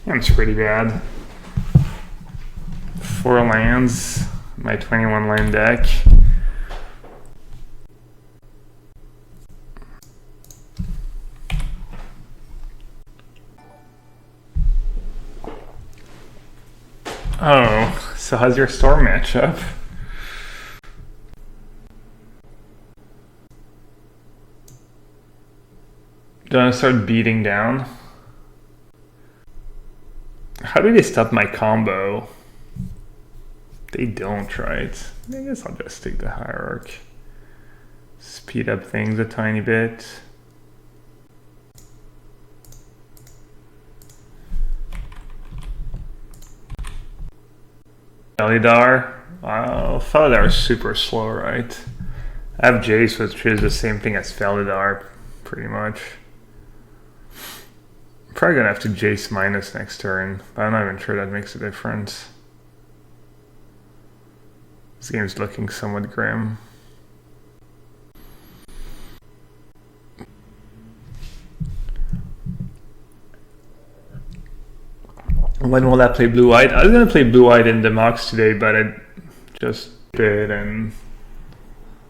That's pretty bad. 4 lands, my 21 land deck. Oh, so how's your storm matchup? Do I start beating down? How do they stop my combo? They don't, right? I guess I'll just take the hierarch. Speed up things a tiny bit. Felidar? Wow, Felidar is super slow, right? I have Jace, which is the same thing as Felidar, pretty much. Probably gonna have to Jace minus next turn, but I'm not even sure that makes a difference. This game's looking somewhat grim. When will I play blue-white? I was gonna play blue-white in the mocks today, but I just did, and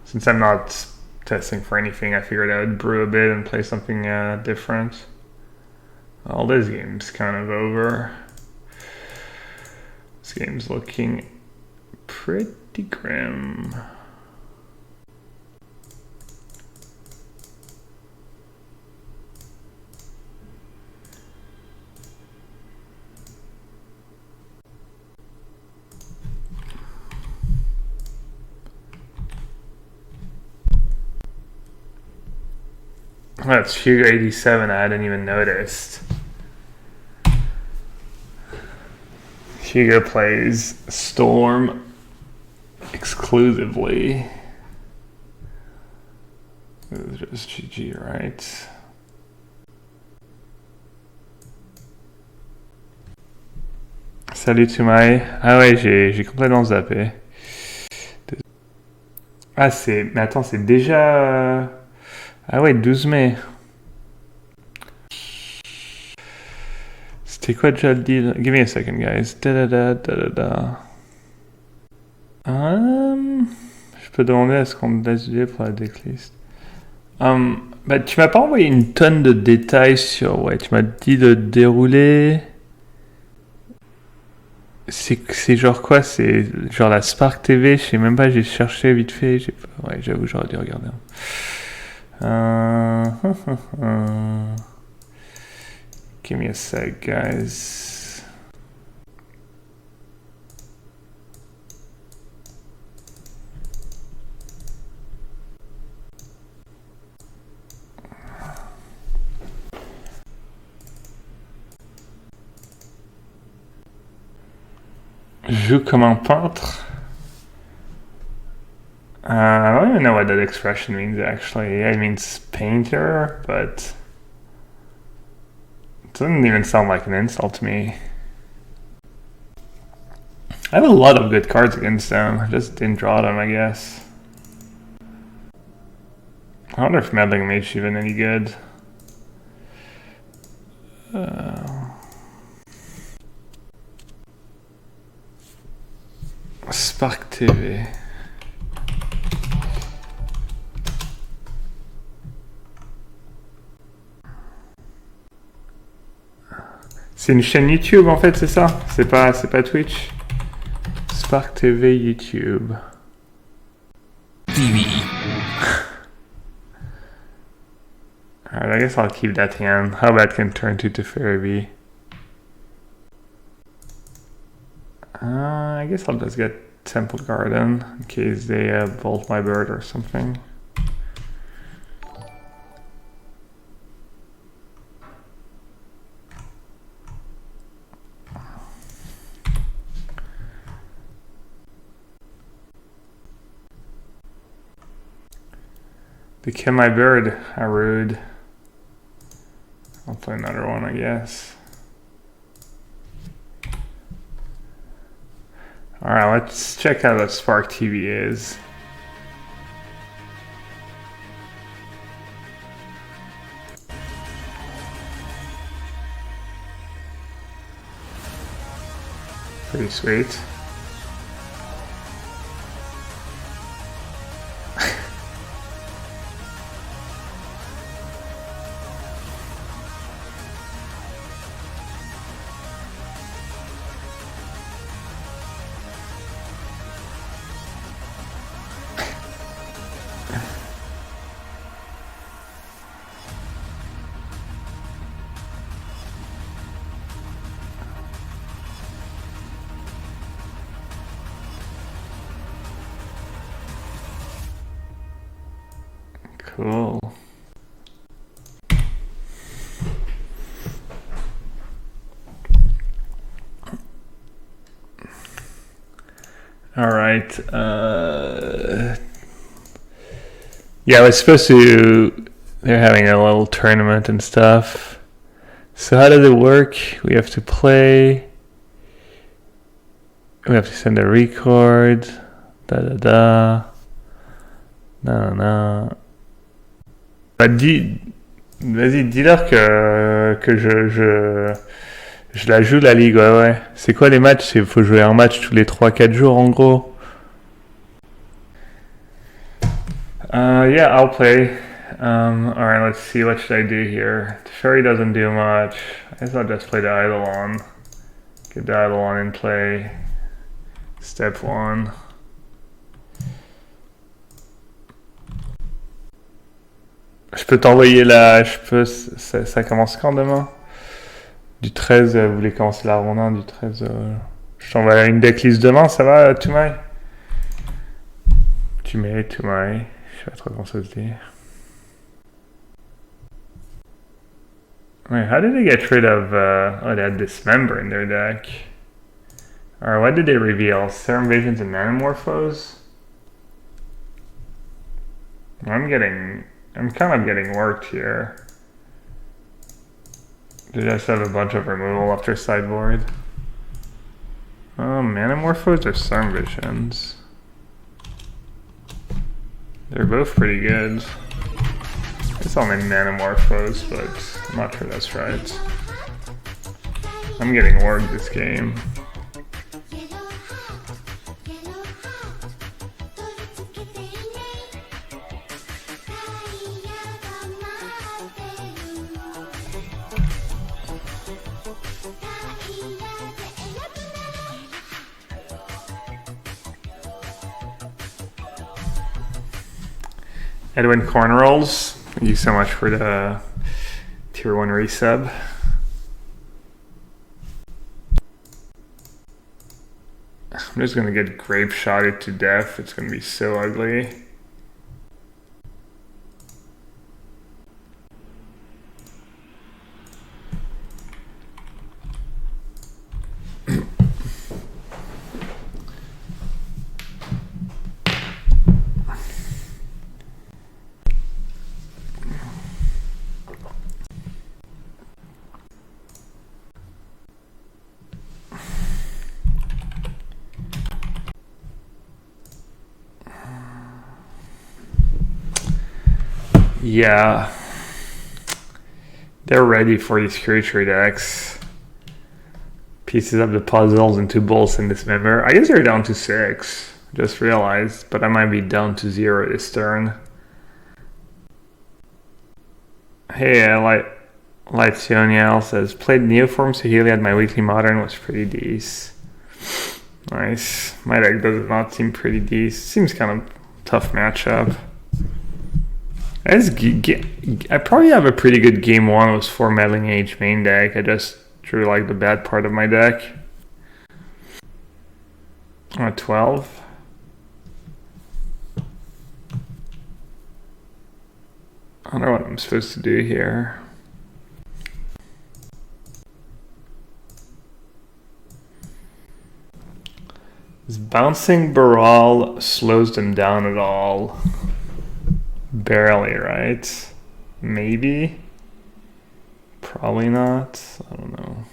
since I'm not testing for anything, I figured I would brew a bit and play something different. Well, this game's kind of over. This game's looking pretty grim. That's Hugo 87, I hadn't even noticed. Hugo plays Storm exclusively. It was just GG, right? Salut to my... Ah ouais, j'ai complètement zappé. Ah c'est... Mais attends, c'est déjà... Ah ouais, 12 mai. C'était quoi déjà le deal? Give me a second, guys. Je peux demander à ce qu'on me laisse vider pour la decklist. Bah, tu m'as pas envoyé une tonne de détails sur... Ouais, tu m'as dit de dérouler... C'est genre quoi? C'est genre la Spark TV? Je sais même pas, j'ai cherché vite fait. Ouais, j'avoue, j'aurais dû regarder. Give me a sec, guys. Joue comme un peintre. I don't even know what that expression means actually. It means painter, but it doesn't even sound like an insult to me. I have a lot of good cards against them. I just didn't draw them, I guess. I wonder if Meddling Mage is even any good. Spark TV. C'est une chaîne YouTube en fait, c'est ça? C'est pas Twitch? Spark TV YouTube. TV. Alright, I guess I'll keep that hand. How bad can turn 2 to Fairy? I guess I'll just get Temple Garden in case they bolt my bird or something. They kill my bird. How rude. I'll play another one, I guess. Alright, let's check out what Spark TV is. Pretty sweet. Cool. All right. Yeah, I was supposed to. They're having a little tournament and stuff. So how does it work? We have to play. We have to send a record. Da da da. Non. Bah, vas-y, dis-leur que je la joue la ligue, ouais. C'est quoi les matchs? Il faut jouer un match tous les 3-4 jours en gros. Yeah, I'll play. Alright, let's see, what should I do here? The fairy doesn't do much. I guess I'll just play the Eidolon. Get the Eidolon in play. Step 1. Je peux t'envoyer ça commence quand demain? Du 13, vous voulez commencer la ronde 1 du 13. Je t'envoie une decklist demain, ça va, Tumai? Tumai. Je sais pas trop comment ça se dit. Wait, how did they get rid of, oh, they had Dismember in their deck. Alright, what did they reveal? Serum Visions and Manamorphose? I'm kind of getting worked here. They just have a bunch of removal off their sideboard. Manamorphose or Serum Visions? They're both pretty good. It's only Manamorphose, but I'm not sure that's right. I'm getting worked this game. Edwin Cornrolls, thank you so much for the tier 1 resub. I'm just gonna get grape shotted to death. It's gonna be so ugly. Yeah, they're ready for these creature decks. Pieces of the puzzles and 2 bolts and Dismember. I guess they're down to 6. Just realized, but I might be down to 0 this turn. Hey, Lightsoniel says, played Neoform Saheeli at my weekly modern, was pretty decent. Nice. My deck does not seem pretty decent. Seems kind of tough matchup. I probably have a pretty good game 1. It was 4 Meddling Age main deck. I just drew like the bad part of my deck. 12. I don't know what I'm supposed to do here. This bouncing Baral slows them down at all. Barely, right? Maybe? Probably not. I don't know.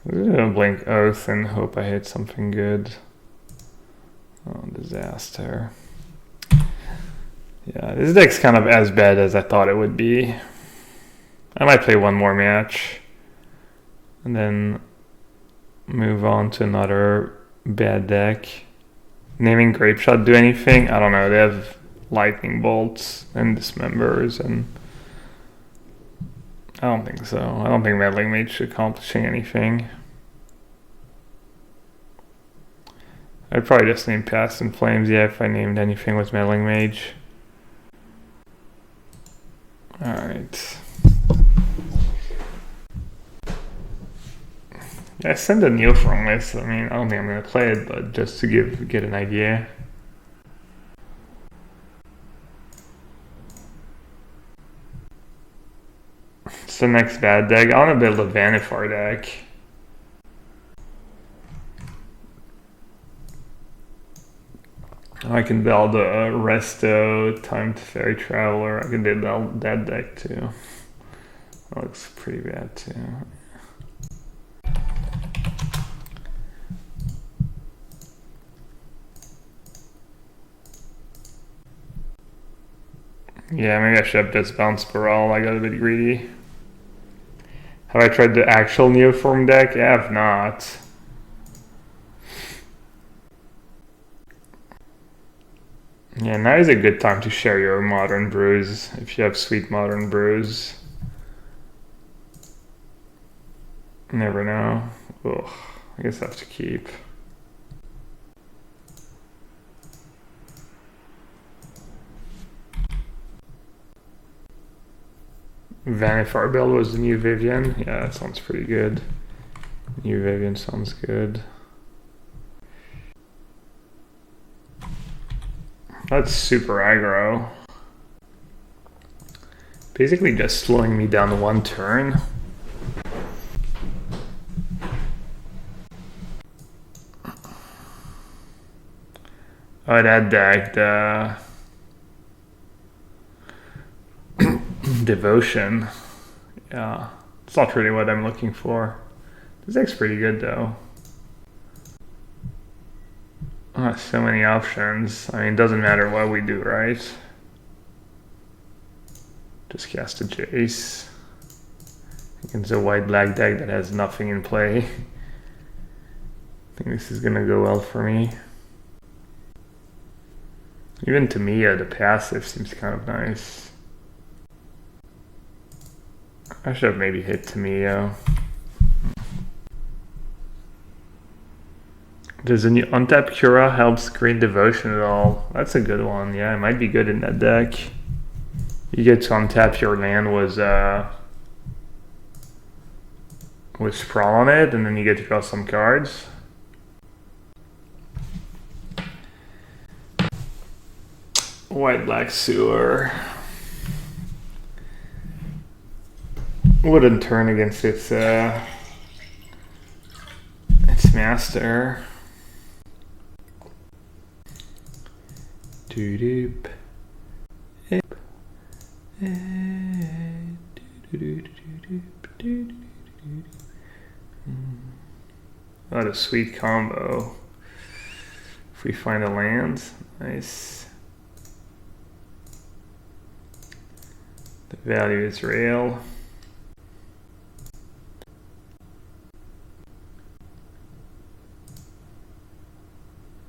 I'm gonna blink Oath and hope I hit something good. Oh, disaster. Yeah, this deck's kind of as bad as I thought it would be. I might play one more match. And then move on to another bad deck. Naming Grapeshot do anything? I don't know. They have lightning bolts and dismembers, and I don't think so. I don't think Meddling Mage is accomplishing anything. I'd probably just name Past in Flames, yeah, if I named anything with Meddling Mage. Alright. Yeah, I sent a Neoform list. I mean, I don't think I'm going to play it, but just to get an idea. It's the next bad deck. I want to build a Vanifar deck. I can build a Resto, Timed Fairy Traveler. I can build that deck too. That looks pretty bad too. Yeah, maybe I should have just bounced Baral. I got a bit greedy. Have I tried the actual Neoform deck? I have not. Yeah, now is a good time to share your modern brews if you have sweet modern brews. Never know. Ugh, I guess I have to keep. Vanifar build was the new Vivian. Yeah, that sounds pretty good. New Vivian sounds good. That's super aggro. Basically just slowing me down one turn. Oh, that deck, the Devotion. Yeah, it's not really what I'm looking for. This deck's pretty good though. Oh, so many options. I mean, it doesn't matter what we do, right? Just cast a Jace against a white-black deck that has nothing in play. I think this is gonna go well for me. Even to me, the passive seems kind of nice. I should have maybe hit Tamio. Does a new untap Cura helps Green Devotion at all? That's a good one. Yeah, it might be good in that deck. You get to untap your land with Sprawl on it, and then you get to draw some cards. White Black Sewer. Wouldn't turn against its master. Doo-doop. What a sweet combo. If we find a land, nice. The value is real.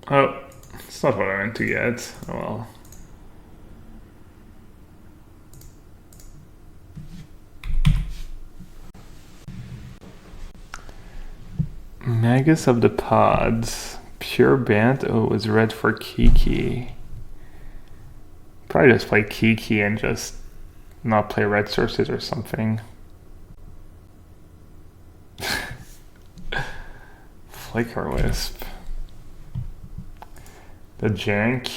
Oh, it's not what I meant to get. Oh well. Magus of the Pods. Pure Bant. Oh, it was red for Kiki. Probably just play Kiki and just not play red sources or something. Flicker Wisp. The jank.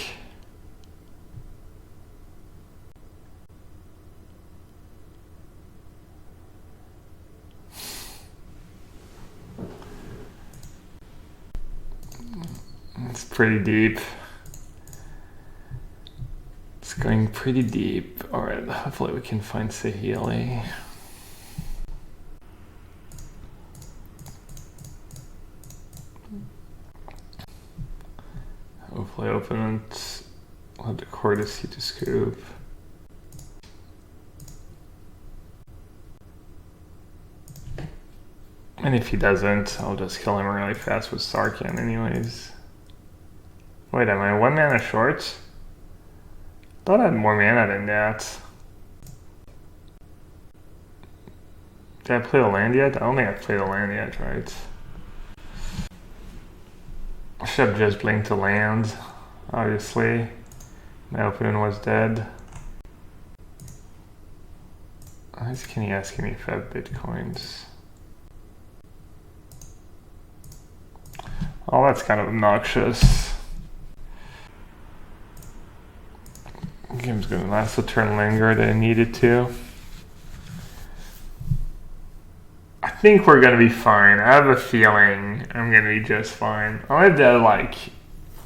It's pretty deep. It's going pretty deep. Alright, hopefully we can find Sahili. Hopefully opponent will have the courtesy to scoop. And if he doesn't, I'll just kill him really fast with Sarkhan anyways. Wait, am I 1 mana short? Thought I had more mana than that. Did I play the land yet? I don't think I played the land yet, right? I should have just blinked to land, obviously. My opponent was dead. Why can he asking me if I have bitcoins? Oh, that's kind of obnoxious. Game's gonna last a turn longer than I needed to. I think we're gonna be fine. I have a feeling I'm gonna be just fine. I'll have that like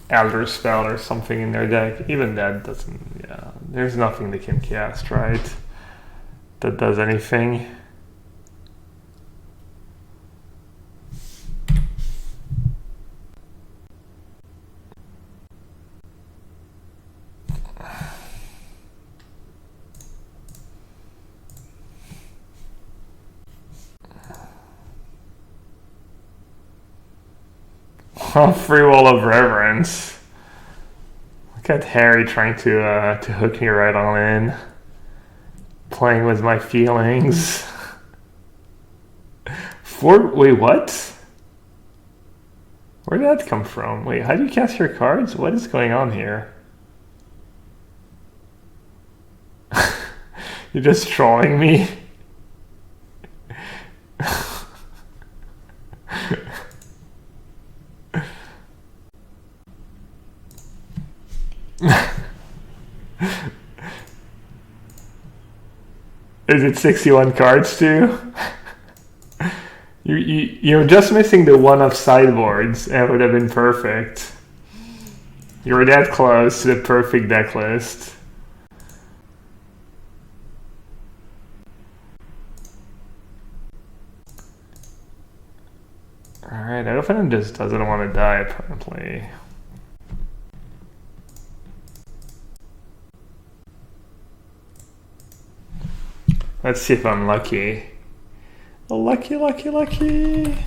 Elder Spell or something in their deck. Even that doesn't, yeah. There's nothing they can cast, right? That does anything. Free Wall of Reverence. Look at Harry trying to hook me right on in. Playing with my feelings. Wait, what? Where did that come from? Wait, how do you cast your cards? What is going on here? You're just trolling me? Is it 61 cards too? You're just missing the one of sideboards and it would have been perfect. You were that close to the perfect deck list. Alright, I opponent just doesn't want to die apparently. Let's see if I'm lucky. Lucky, lucky, lucky.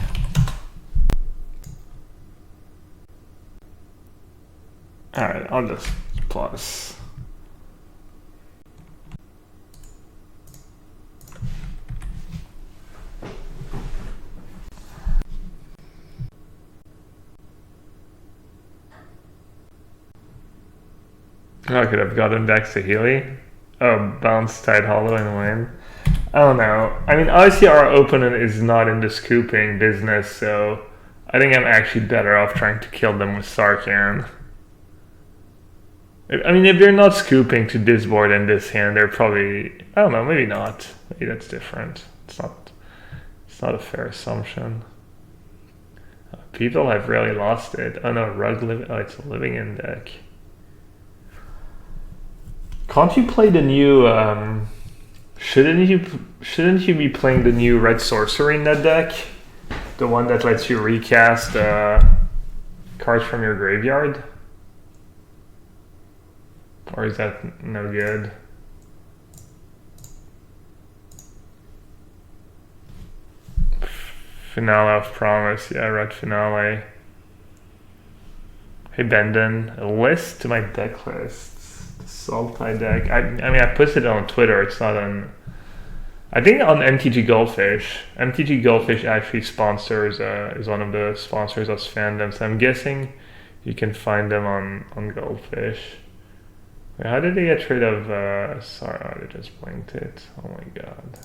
Alright, I'll just plus. I could have gotten back to Healy. Oh, bounce Tide Hollow and win. I don't know. I mean, obviously our opponent is not in the scooping business, so I think I'm actually better off trying to kill them with Sarkhan. I mean, if they're not scooping to this board and this hand, they're probably... I don't know, maybe not. Maybe that's different. It's not a fair assumption. People have really lost it. Oh no, it's a living in deck. Can't you play the new... Shouldn't you be playing the new red sorcery in that deck? The one that lets you recast cards from your graveyard? Or is that no good? Finale of Promise, yeah, red finale. Hey Bendon, a list to my deck lists. Sultai deck. I mean, I posted it on Twitter. It's not on. I think on MTG Goldfish. MTG Goldfish actually sponsors. Is one of the sponsors of fandom. So I'm guessing you can find them on Goldfish. Wait, how did they get rid of? Sorry, they just blinked it. Oh my god.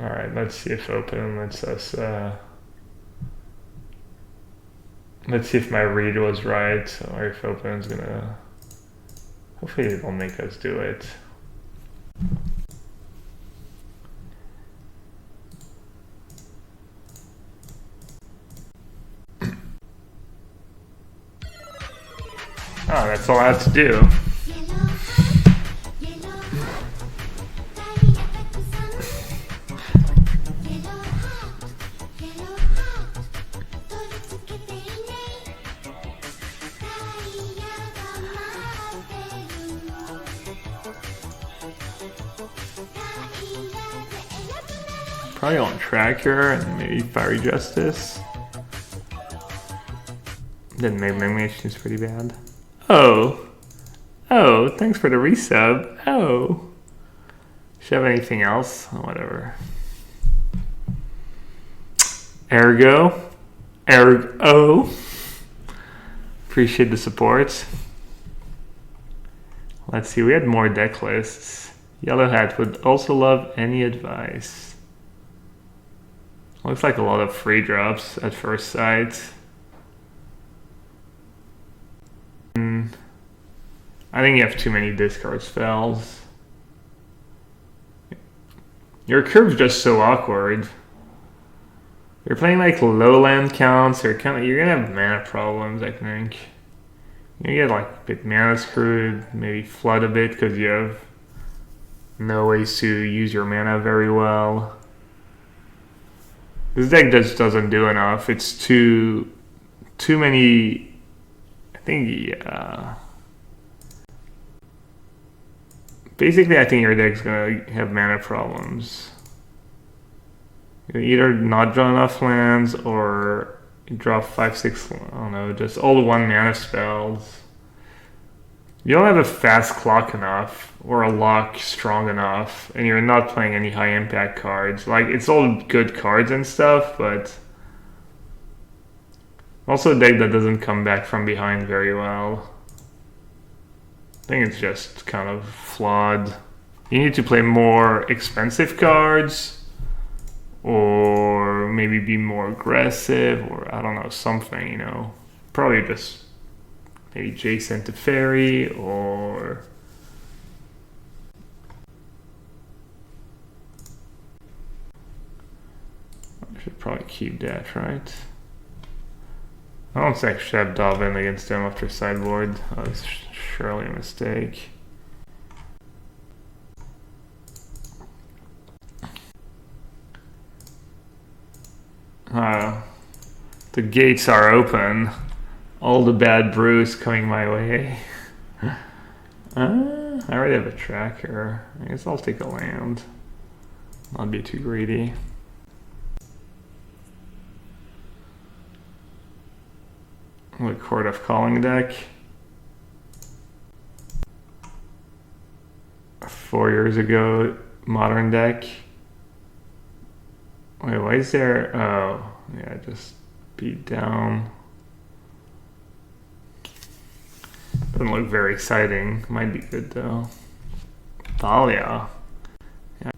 All right, let's see if open lets us. Let's see if my read was right, or if open's gonna. Hopefully it won't make us do it. Oh, that's all I have to do. Probably on Tracker and maybe Fiery Justice. Then maybe is pretty bad. Oh, thanks for the resub. Oh, should I have anything else? Oh, whatever. Ergo. Appreciate the support. Let's see, we had more deck lists. Yellowhat would also love any advice. Looks like a lot of free drops at first sight. I think you have too many discard spells. Your curve's just so awkward. You're playing like low land counts, you're gonna have mana problems, I think. You get like a bit mana screwed, maybe flood a bit because you have no ways to use your mana very well. This deck just doesn't do enough. It's too many. I think, yeah. Basically, I think your deck's gonna have mana problems. You either not draw enough lands or you draw 5-6, I don't know, just all the 1 mana spells. You don't have a fast clock enough or a lock strong enough, and you're not playing any high impact cards. Like, it's all good cards and stuff, but also a deck that doesn't come back from behind very well. I think it's just kind of flawed. You need to play more expensive cards, or maybe be more aggressive, or I don't know, something, you know. Probably just maybe Jason to Fairy, or I should probably keep that, right? I don't actually have Dalvin against them after sideboard. That was surely a mistake. The gates are open. All the bad brews coming my way. I already have a tracker. I guess I'll take a land. Not be too greedy. What Court of Calling deck? 4 years ago, modern deck. Wait, why is there? Oh, yeah, just beat down. Doesn't look very exciting. Might be good though. Thalia. Yeah.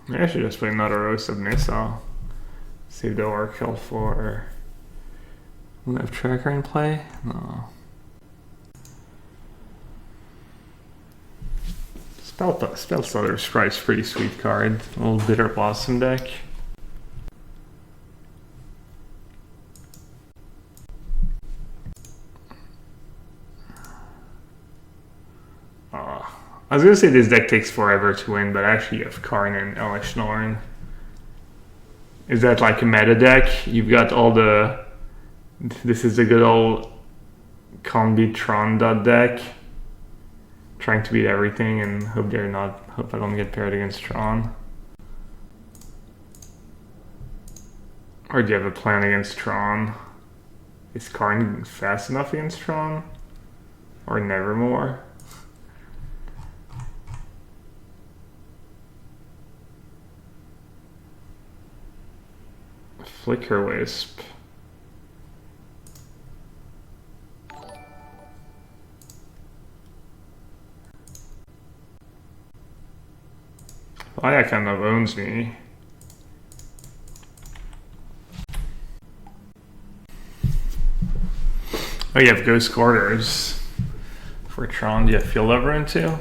Maybe I should just play another Rose of Nissa. Save the Oracle for. Will I have Tracker in play? No. Spellstutter Sprite's pretty sweet card. A little Bitter Blossom deck. I was gonna say this deck takes forever to win, but actually you have Karn and Elish Norn. Is that like a meta deck? You've got all the. This is a good old Can't Beat Tron deck. Trying to beat everything and hope I don't get paired against Tron. Or do you have a plan against Tron? Is Karn fast enough against Tron? Or Nevermore? Flicker Wisp. Aya kind of owns me. Oh, you have Ghost Quarters for Tron. Do you have Field Over into?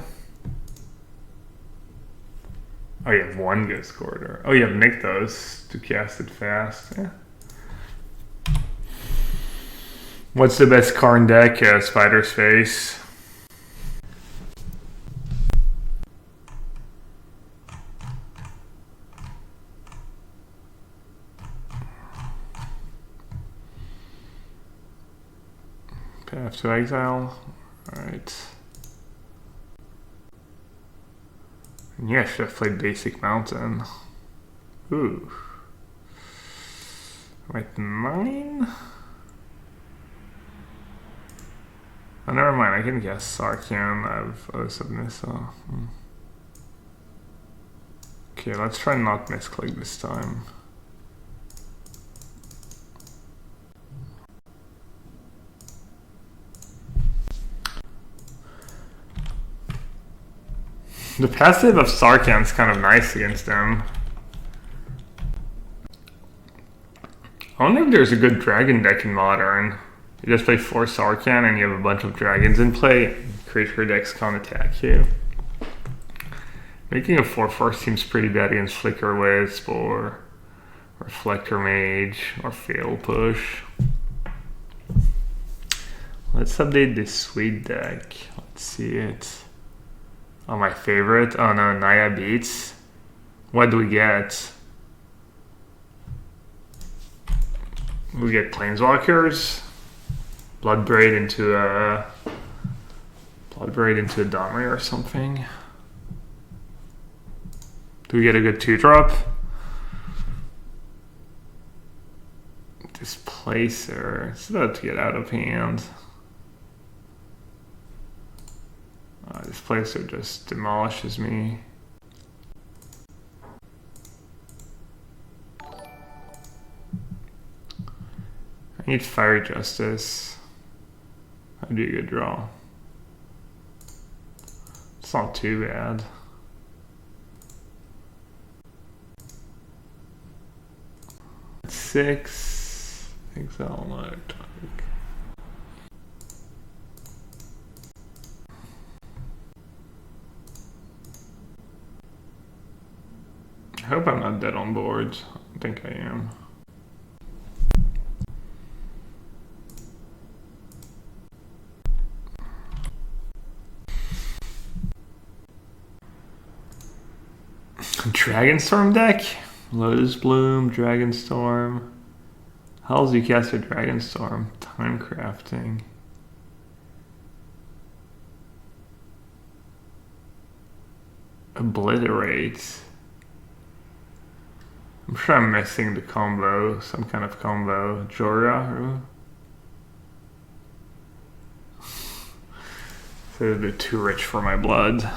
Oh, you have 1 Ghost Quarter. Oh, you have Nykthos to cast it fast. Yeah. What's the best Karn deck? Spider's Face. Path to Exile. Alright. Yeah, I should have played Basic Mountain. Ooh. Right, 9? Oh, never mind, I can guess Sarkhan. I've Subnissa. Okay, let's try not misclick this time. The passive of Sarkhan's kind of nice against them. I wonder if there's a good dragon deck in Modern. You just play 4 Sarkhan and you have a bunch of dragons in play. Creature decks can't attack you. Making a 4/4 seems pretty bad against Flicker Wisp or Reflector Mage or Fail Push. Let's update this sweet deck. Let's see it. Oh, my favorite. Oh no, Naya Beats. What do we get? We get Planeswalkers. Bloodbraid into a Domri or something. Do we get a good 2-drop? Displacer. It's about to get out of hand. Displacer just demolishes me. I need Fiery Justice. That'd be a good draw. It's not too bad. Six. Exile another target. I hope I'm not dead on boards. I think I am. Dragonstorm deck? Lotus Bloom, Dragonstorm. How else do you cast a Dragonstorm? Time crafting. Obliterate. I'm sure I'm missing the combo, some kind of combo. Jorah? So it's a bit too rich for my blood.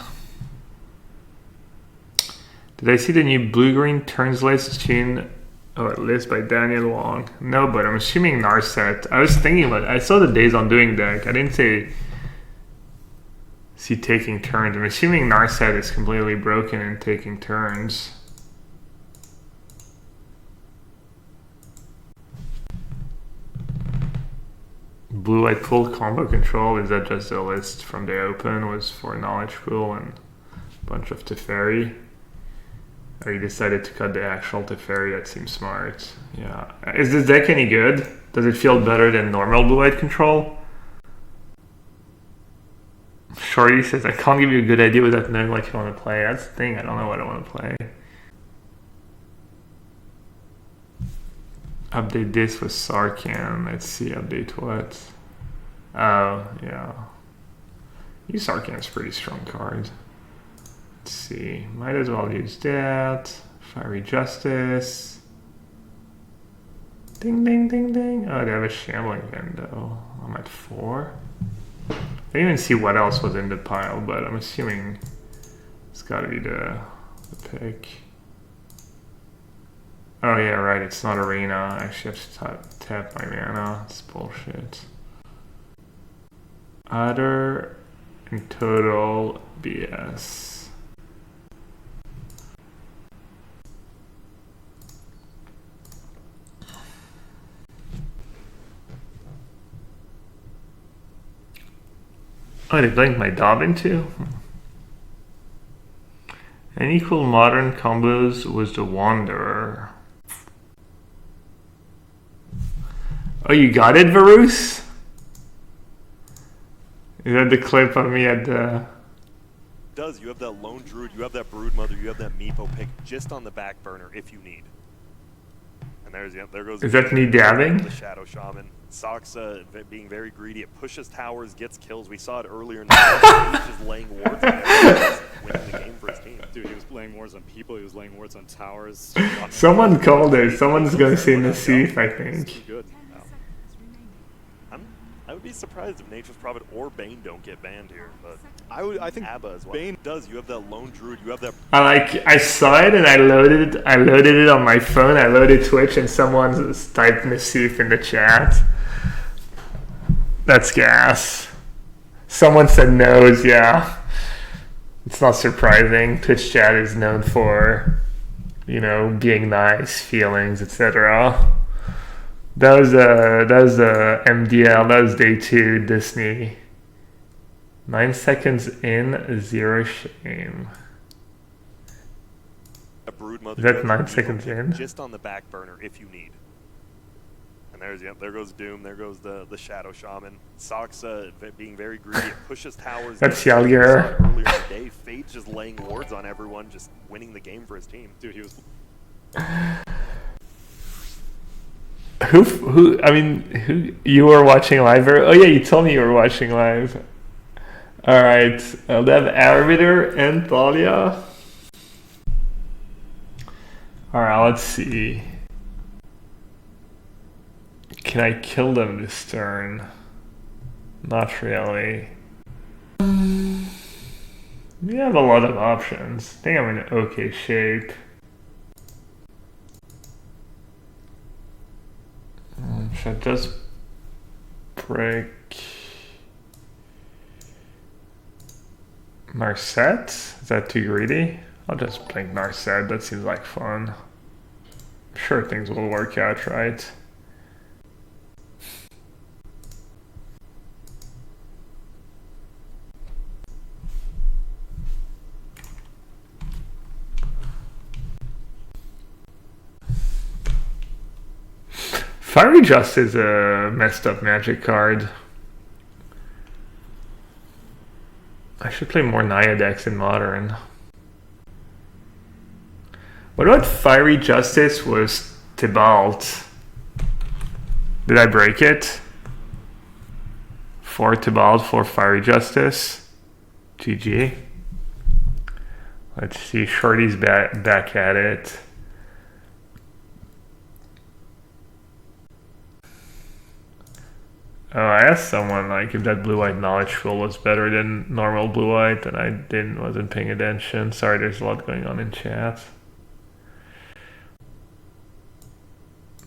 Did I see the new blue-green turns list list by Daniel Wong? No, but I'm assuming Narset. I was thinking about it. I saw the Days on Doing deck. I didn't see taking turns. I'm assuming Narset is completely broken and taking turns. Blue-white full combo control, is that just a list from the open? Was for Knowledge Pool and a bunch of Teferi? Or you decided to cut the actual Teferi? That seems smart. Yeah. Is this deck any good? Does it feel better than normal blue-white control? Shorty says, I can't give you a good idea without knowing what you want to play. That's the thing, I don't know what I want to play. Update this with Sarkhan. Let's see, update what? Oh, yeah. Use Sarkhan's pretty strong card. Let's see. Might as well use that. Fiery Justice. Ding, ding, ding, ding. Oh, they have a Shambling Window. I'm at 4. I didn't even see what else was in the pile, but I'm assuming it's gotta be the pick. Oh yeah, right, it's not Arena. I actually have to tap my mana. It's bullshit. Utter and total BS. Oh, they blanked my Dobbin too? Any cool modern combos was the Wanderer. Oh, you got it, Varus? Is that the clip of me at the... Does you have that Lone Druid, you have that Brood Mother, you have that Meepo pick just on the back burner if you need. And there goes. Is that me dabbing? The Shadow Shaman. Sox being very greedy. It pushes towers, gets kills. We saw it earlier in the game. He's just laying wards on everyone, winning the game for his team. Dude, he was laying wards on people. He was laying wards on towers. Someone called it. Someone's going to say Nassif, I think. Good. I would be surprised if Nature's Prophet or Bane don't get banned here, but I think Abba as well. Bane does. You have that lone druid. You have that. I saw it and I loaded it on my phone. I loaded Twitch and someone typed Nassif in the chat. That's gas. Someone said nose, yeah. It's not surprising. Twitch chat is known for, being nice, feelings, etc. That was MDL. That was day 2 Disney. 9 seconds in, 0 shame. A brood mother. Is that 9 seconds in? Just on the back burner if you need. And there goes Doom. There goes the Shadow Shaman. Sox being very greedy. It pushes towers. That's Yellowhat. Earlier in the day, Fade's just laying wards on everyone, just winning the game for his team. Dude, he was. Who you were watching live? Oh yeah, you told me you were watching live. All right, I'll have Arbiter and Thalia. All right, let's see. Can I kill them this turn? Not really. We have a lot of options. I think I'm in okay shape. Should I just break Narset? Is that too greedy? I'll just play Narset. That seems like fun. I'm sure things will work out, right? Fiery Just is a messed up magic card. I should play more Naya decks in Modern. What about Fiery Justice was Tibalt? Did I break it? 4 Tibalt, 4 Fiery Justice. GG. Let's see, Shorty's back at it. Oh, I asked someone if that blue-white knowledge pool was better than normal blue-white, and I wasn't paying attention. Sorry, there's a lot going on in chat.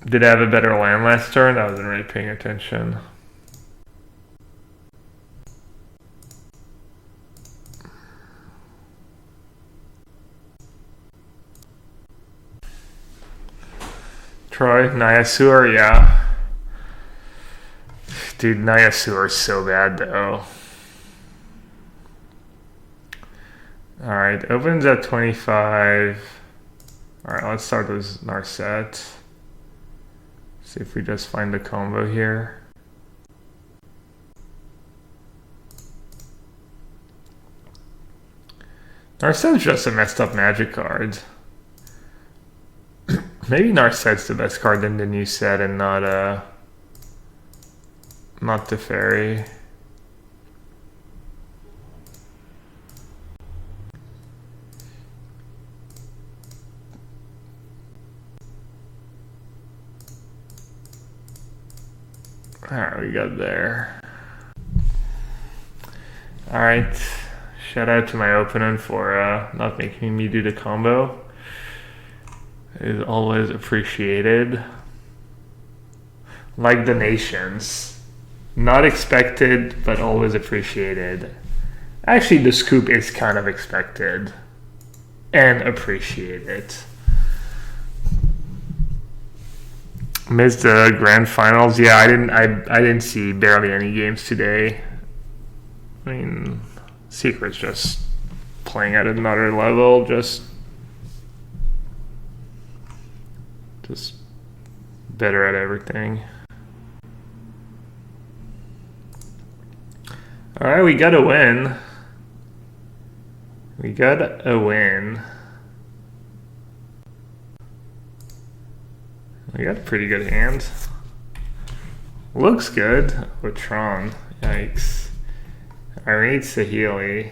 Did I have a better land last turn? I wasn't really paying attention. Troy, Nyasur, yeah. Dude, Nyasur is so bad though. Alright, opens at 25. Alright, let's start with Narset. See if we just find the combo here. Narset's just a messed up magic card. Maybe Narset's the best card in the new set and not the fairy. Alright, we got there. Alright, shout out to my opponent for not making me do the combo. It is always appreciated. Like donations. Not expected, but always appreciated. Actually, the scoop is kind of expected and appreciated. Missed the grand finals. Yeah, I didn't see barely any games today. I mean, Secret's just playing at another level, just better at everything. Alright, we got a win. We got a win. I got a pretty good hand. Looks good with Tron. Yikes. I need Sahili.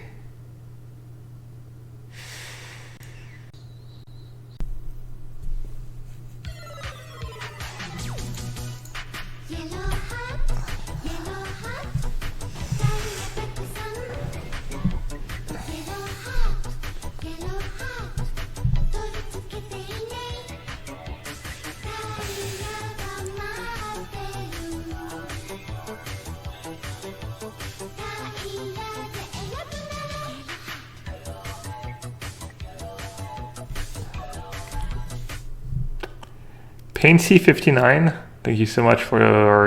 PainC59, thank you so much for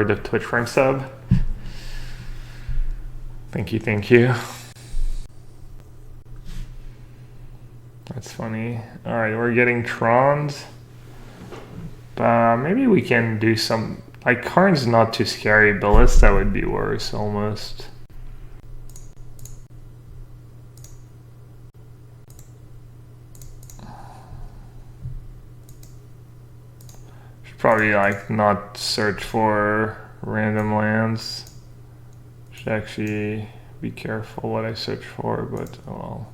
the Twitch Prime sub. Thank you, thank you. That's funny. Alright, we're getting Trons. Maybe we can do some... Like, Karn's not too scary. Ballista would be worse, almost. Probably like not search for random lands. Should actually be careful what I search for, but oh well.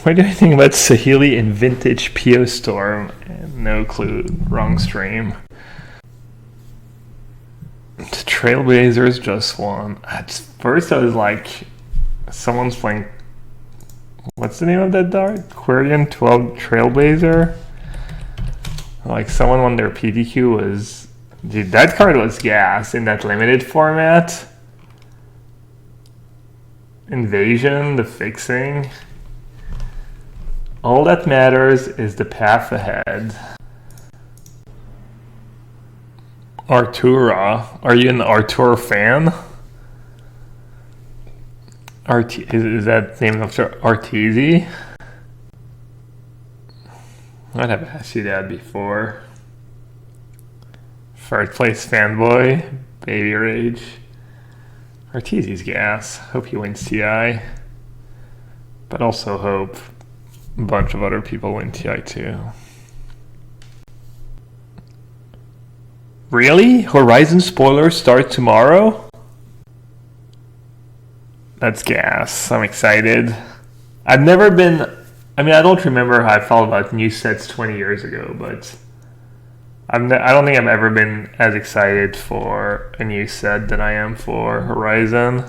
What do I think about Sahili and Vintage PO Storm? No clue. Wrong stream. The Trailblazers just won. At first I was like, someone's playing, what's the name of that card? Quarian 12 Trailblazer? Like someone won their PDQ was, dude, that card was gas in that limited format. Invasion, the fixing. All that matters is the path ahead. Artura, are you an Artur fan? Is that named after Arteezy? I'd have asked you that before. Third place fanboy, baby rage. Arteezy's gas. Hope he wins TI. But also hope a bunch of other people win TI too. Really? Horizon spoilers start tomorrow? That's gas. I'm excited. I've never been... I mean, I don't remember how I felt about new sets 20 years ago, but... I don't think I've ever been as excited for a new set than I am for Horizon.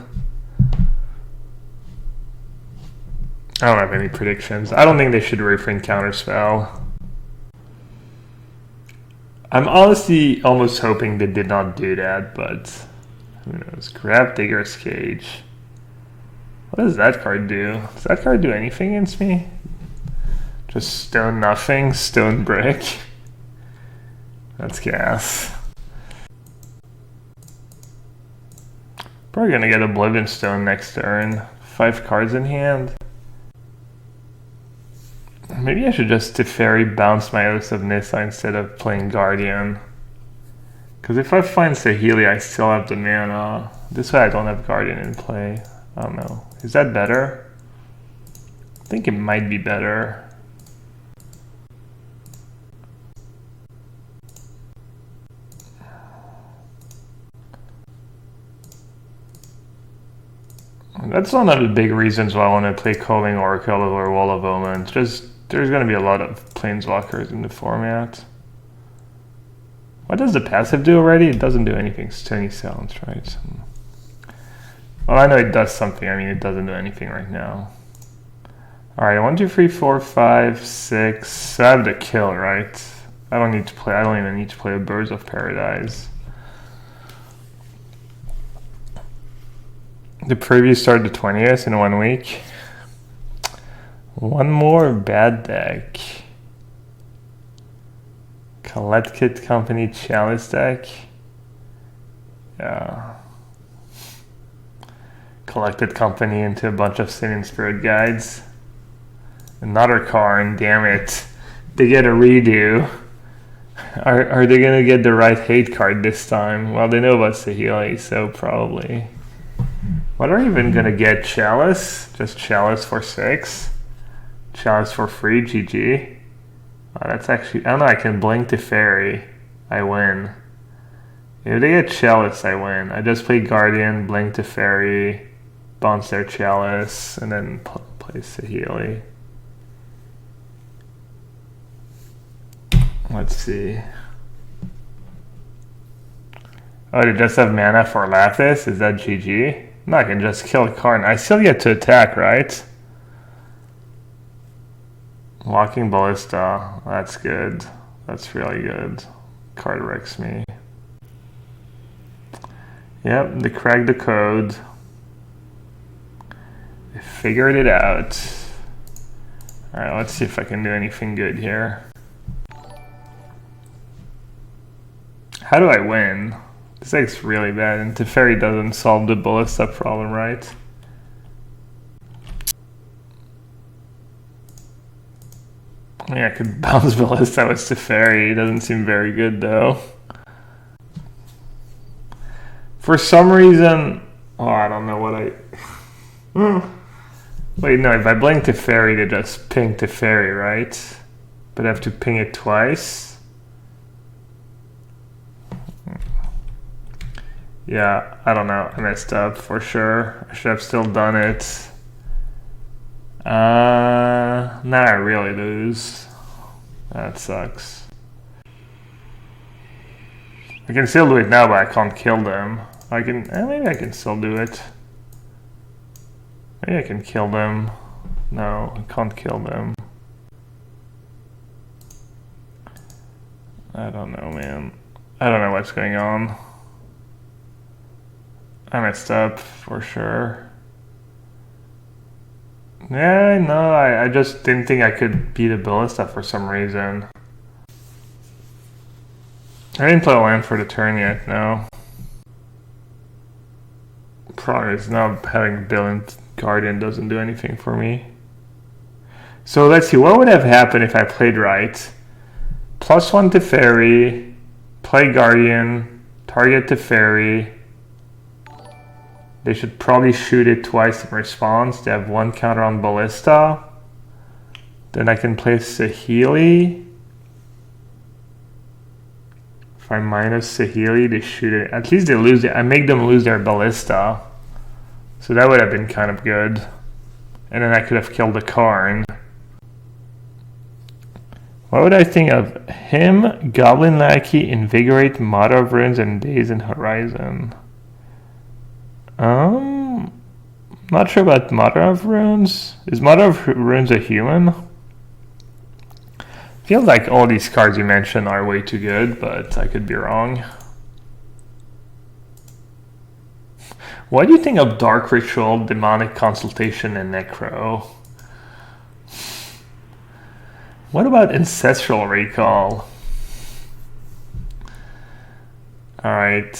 I don't have any predictions. I don't think they should reprint Counterspell. I'm honestly almost hoping they did not do that, but who knows? Grab Digger's Cage. What does that card do? Does that card do anything against me? Just stone nothing, stone brick. That's gas. Probably gonna get Oblivion Stone next turn. 5 cards in hand. Maybe I should just Teferi bounce my Oath of Nissa instead of playing Guardian. Because if I find Sahili, I still have the mana. This way I don't have Guardian in play. I don't know. Is that better? I think it might be better. That's one of the big reasons why I want to play Calling Oracle or Wall of Omen. Just there's going to be a lot of planeswalkers in the format. What does the passive do already? It doesn't do anything. Stony Sounds, right? Well, I know it does something. I mean, it doesn't do anything right now. All right, 1, 2, 3, 4, 5, 6. So I have the kill, right? I don't need to play. I don't even need to play a Birds of Paradise. The preview started the 20th in 1 week. One more bad deck. Colette Kit Company Chalice deck. Yeah. Collected Company into a bunch of Sin and Spirit guides. Another Karn, damn it. They get a redo. Are they gonna get the right hate card this time? Well, they know about Saheeli, so probably. What are we even gonna get? Chalice? Just Chalice for 6? Chalice for free, GG. Oh, that's actually... I don't know, I can blink to Fairy. I win. If they get Chalice, I win. I just play Guardian, blink to Fairy, bounce their Chalice, and then play Saheeli. Let's see. Oh, they just have mana for Lapis? Is that GG? No, I can just kill a card. I still get to attack, right? Walking Ballista. That's good. That's really good. Card wrecks me. Yep, they cracked the code. They figured it out. Alright, let's see if I can do anything good here. How do I win? This deck's really bad, and Teferi doesn't solve the Ballista problem, right? Yeah, I could bounce Ballista with Teferi. It doesn't seem very good, though. For some reason... Oh, I don't know what I... Wait, no, if I blink Teferi, they just ping Teferi, right? But I have to ping it twice? Yeah, I don't know. I messed up for sure. I should have still done it. Now I really lose. That sucks. I can still do it now, but I can't kill them. I can. Maybe I can still do it. Maybe I can kill them. No, I can't kill them. I don't know, man. I don't know what's going on. I messed up for sure. Yeah, no, I just didn't think I could beat a Ballista for some reason. I didn't play a land for the turn yet, no. Problem is now having Brilliant Guardian doesn't do anything for me. So let's see, what would have happened if I played right? +1 to Fairy, play Guardian, target to Fairy. They should probably shoot it twice in response. They have 1 counter on Ballista. Then I can play Saheeli. If I minus Saheeli, they shoot it. At least they lose it. I make them lose their Ballista. So that would have been kind of good. And then I could have killed the Karn. What would I think of him, Goblin Lackey, Invigorate, Mother of Runes, and Days in Horizon? Not sure about Mother of Runes. Is Mother of Runes a human? Feels like all these cards you mentioned are way too good, but I could be wrong. What do you think of Dark Ritual, Demonic Consultation, and Necro? What about Ancestral Recall? Alright.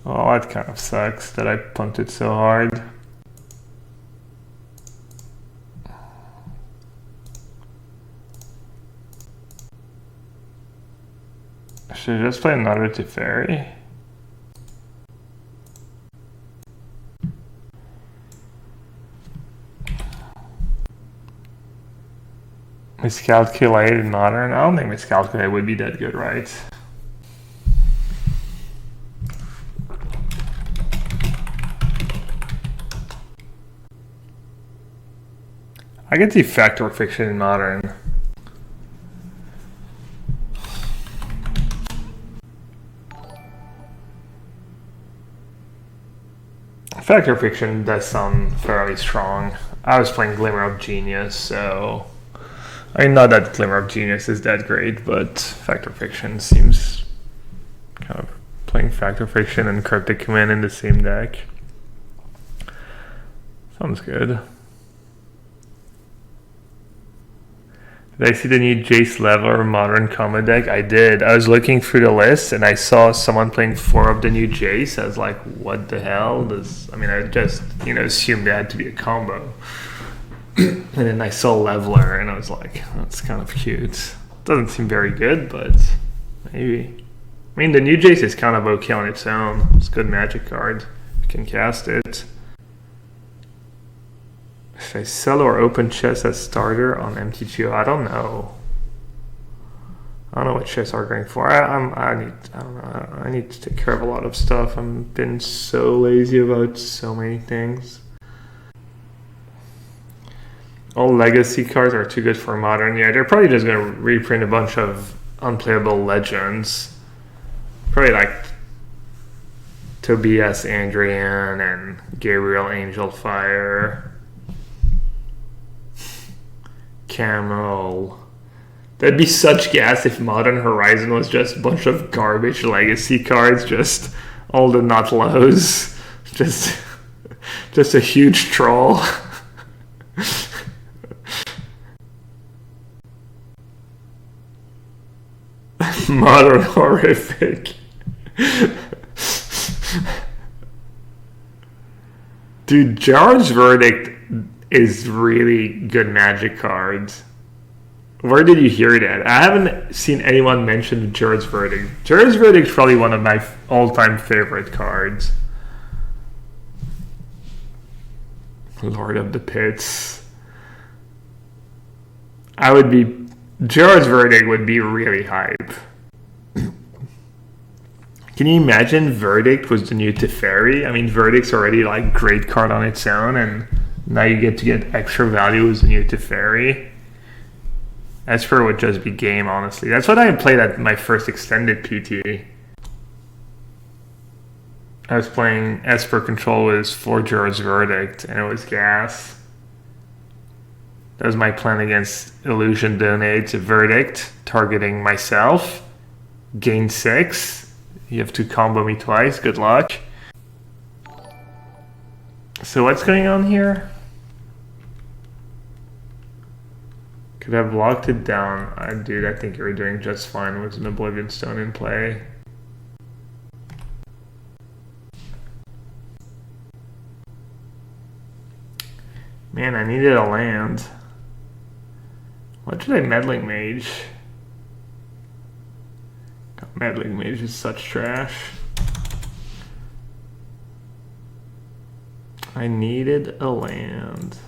Well, that kind of sucks that I punted so hard. Should I just play another Teferi? Miscalculated Modern? I don't think Miscalculated would be that good, right? I can see Factor Fiction in Modern. Factor Fiction does sound fairly strong. I was playing Glimmer of Genius, so... I mean, not that Glimmer of Genius is that great, but Factor Fiction seems kind of playing Factor Fiction and Cryptic Command in the same deck. Sounds good. Did I see the new Jace Leveler Modern Combat deck? I did. I was looking through the list and I saw someone playing 4 of the new Jace. I was like, what the hell? I just, assumed it had to be a combo. And then I saw Leveler and I was like, that's kind of cute. Doesn't seem very good, but maybe. I mean, the new Jace is kind of okay on its own. It's a good magic card. You can cast it. If I sell or open chest as starter on MTGO, I don't know. I don't know what chests are going for. I don't know. I need to take care of a lot of stuff. I've been so lazy about so many things. All legacy cards are too good for modern. Yeah, they're probably just going to reprint a bunch of unplayable legends. Probably like Tobias Andrian and Gabriel Angel Fire. Camel. That'd be such gas if Modern Horizon was just a bunch of garbage legacy cards, just all the not lows. Just a huge troll. Modern horrific. Dude, Gerard's Verdict is really good magic cards. Where did you hear that? I haven't seen anyone mention Gerard's Verdict. Gerard's Verdict is probably one of my all-time favorite cards. Lord of the Pits. Gerard's Verdict would be really hype. Can you imagine Verdict was the new Teferi? I mean, Verdict's already like great card on its own, and now you get to get extra value as the new Teferi. Esper would just be game, honestly. That's what I played at my first extended PT. I was playing Esper Control with Forger's Verdict, and it was gas. That was my plan against Illusion Donate to Verdict, targeting myself. Gain 6. You have to combo me twice, good luck. So what's going on here? Could have locked it down. Dude, I think you were doing just fine with an Oblivion Stone in play. Man, I needed a land. What should I Meddling Mage? God, Meddling Mage is such trash. I needed a land.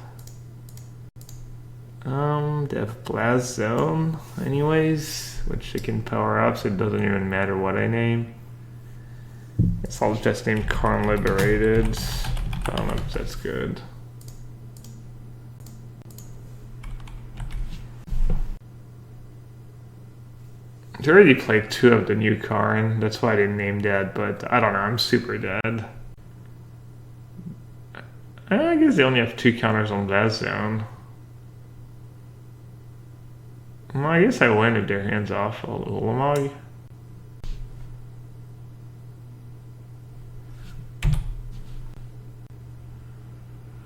They have Blast Zone anyways, which they can power up, so it doesn't even matter what I name. Guess I'll just name Karn Liberated. I don't know if that's good. I already played 2 of the new Karn, that's why I didn't name that, but I don't know, I'm super dead. I guess they only have 2 counters on Blast Zone. Well, I guess I win if their hands off Ulamog.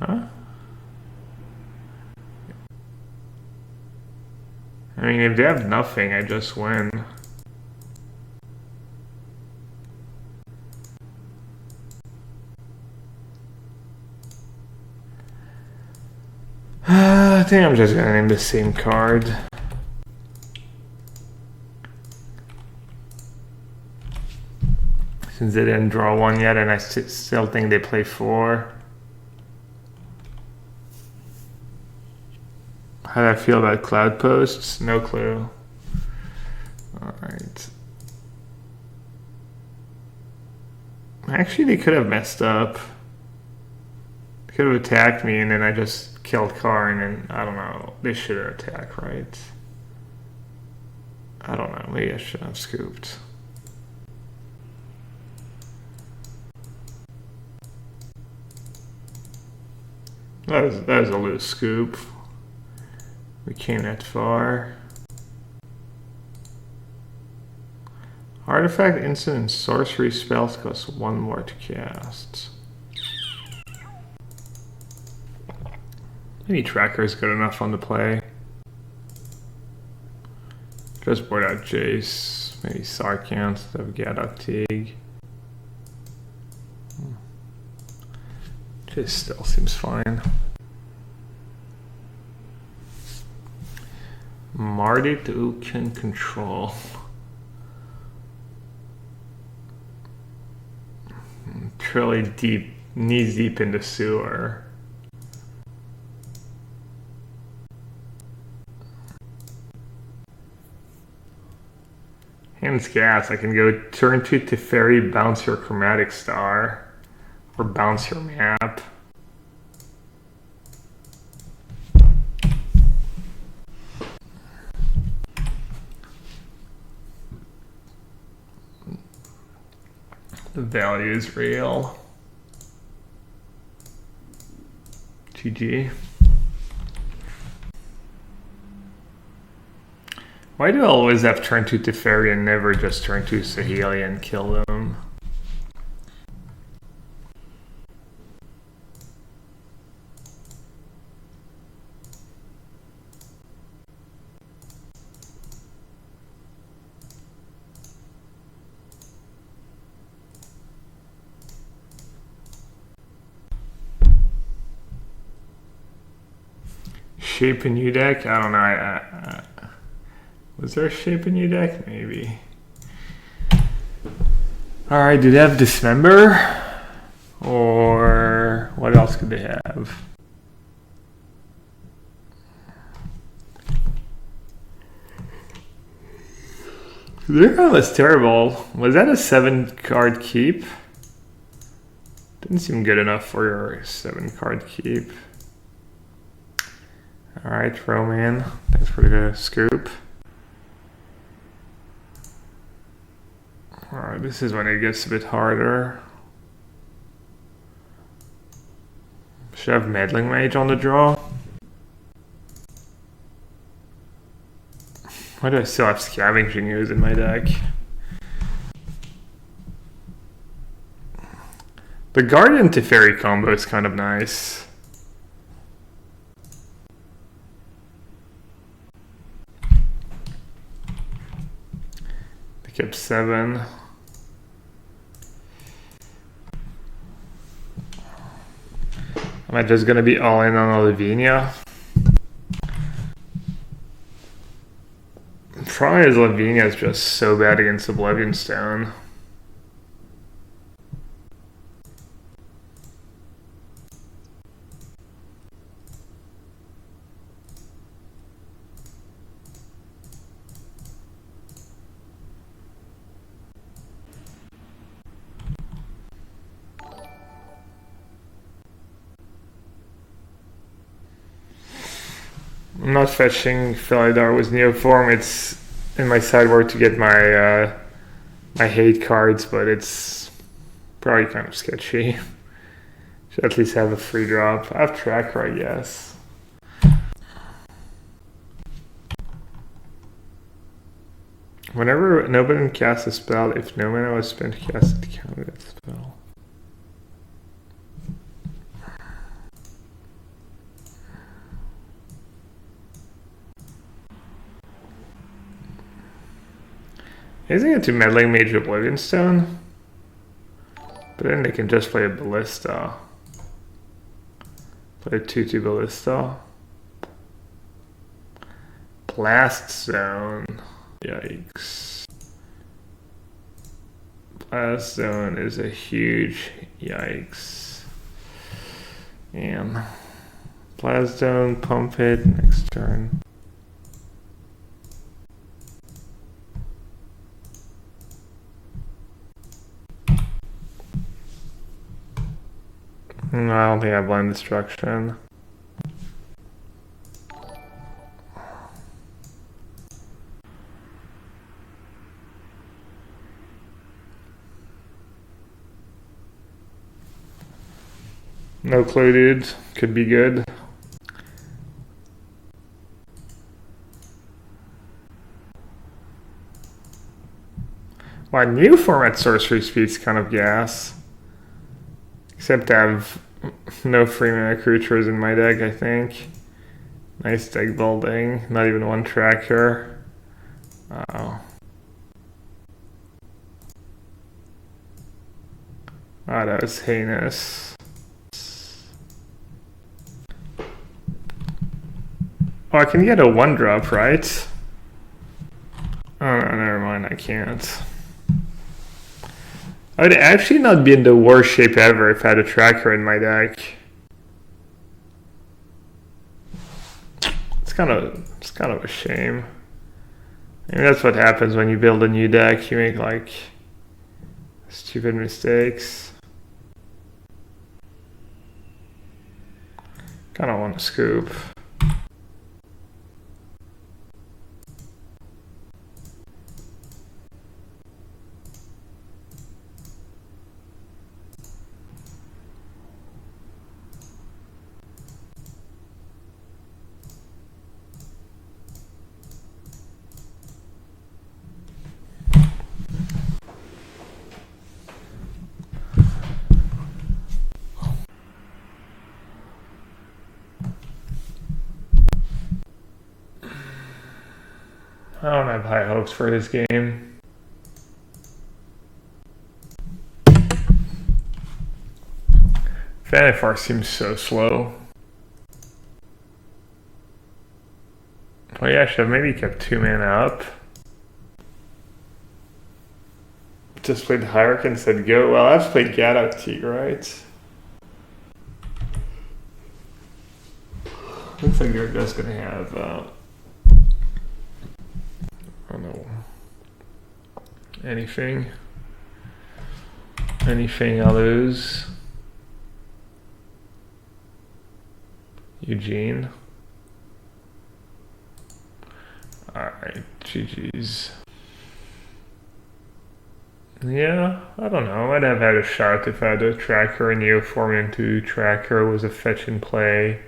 Huh? I mean, if they have nothing, I just win. I think I'm just gonna name the same card. Since they didn't draw one yet, and I still think they play 4. How do I feel about Cloud Posts? No clue. Alright. Actually, they could have messed up. They could have attacked me, and then I just killed Karn, and I don't know. They should have attacked, right? I don't know. Maybe I should have scooped. That was a loose scoop. We came that far. Artifact, instant, and sorcery spells cost 1 more to cast. Maybe Tracker is good enough on the play. Just board out Jace. Maybe Sarkhan instead of Gadok Teague. Jace still seems fine. Mardit who can control. literally deep, knees deep in the sewer. Hands gas, I can go turn to Teferi, bounce your chromatic star, or bounce your map. The value is real. GG. Why do I always have turn 2 Teferi and never just turn 2 Sahelia and kill them? Shape a new deck? I don't know. Was there a shape a new deck? Maybe. Alright, do they have Dismember? Or what else could they have? Their card was terrible. Was that a 7-card keep? Didn't seem good enough for your 7-card keep. Alright, Roman. Thanks for the scoop. Alright, this is when it gets a bit harder. Should I have Meddling Mage on the draw? Why do I still have Scavenging Ooze in my deck? The Guardian Teferi combo is kind of nice. Pick up 7. Am I just gonna be all in on Lavinia? The problem is Lavinia is just so bad against Oblivion Stone. I'm not fetching Felidar with Neoform. It's in my sideboard to get my my hate cards, but it's probably kind of sketchy. Should at least have a free drop. I have Tracker, I guess. Whenever an opponent casts a spell, if no mana was spent to cast it, counter that spell. Isn't it to Meddling Mage Oblivion Stone? But then they can just play a Ballista. Play a 2/2 Ballista. Blast Zone. Yikes. Blast Zone is a huge yikes. And Blast Zone, pump it next turn. No, I don't think I have Blind Destruction. No clue, dude. Could be good. My new format sorcery speed's kind of gas. Except I have no free mana creatures in my deck, I think. Nice deck building. Not even one tracker. Oh. Ah, that was heinous. Oh, I can get a 1-drop, right? Oh, no, never mind, I can't. I would actually not be in the worst shape ever if I had a tracker in my deck. It's kind of a shame. I mean, that's what happens when you build a new deck. You make like stupid mistakes. Kind of want to scoop. I don't have high hopes for this game. Vanifar seems so slow. Oh yeah, I should have maybe kept 2 mana up. Just played Hierarch and said go. Well, I've played Gadot, right? Looks like you're just gonna have I don't know. Anything I lose. Eugene. Alright, GG's. Yeah, I don't know. I might have had a shot if I had a tracker and Neoform into tracker was a fetch and play.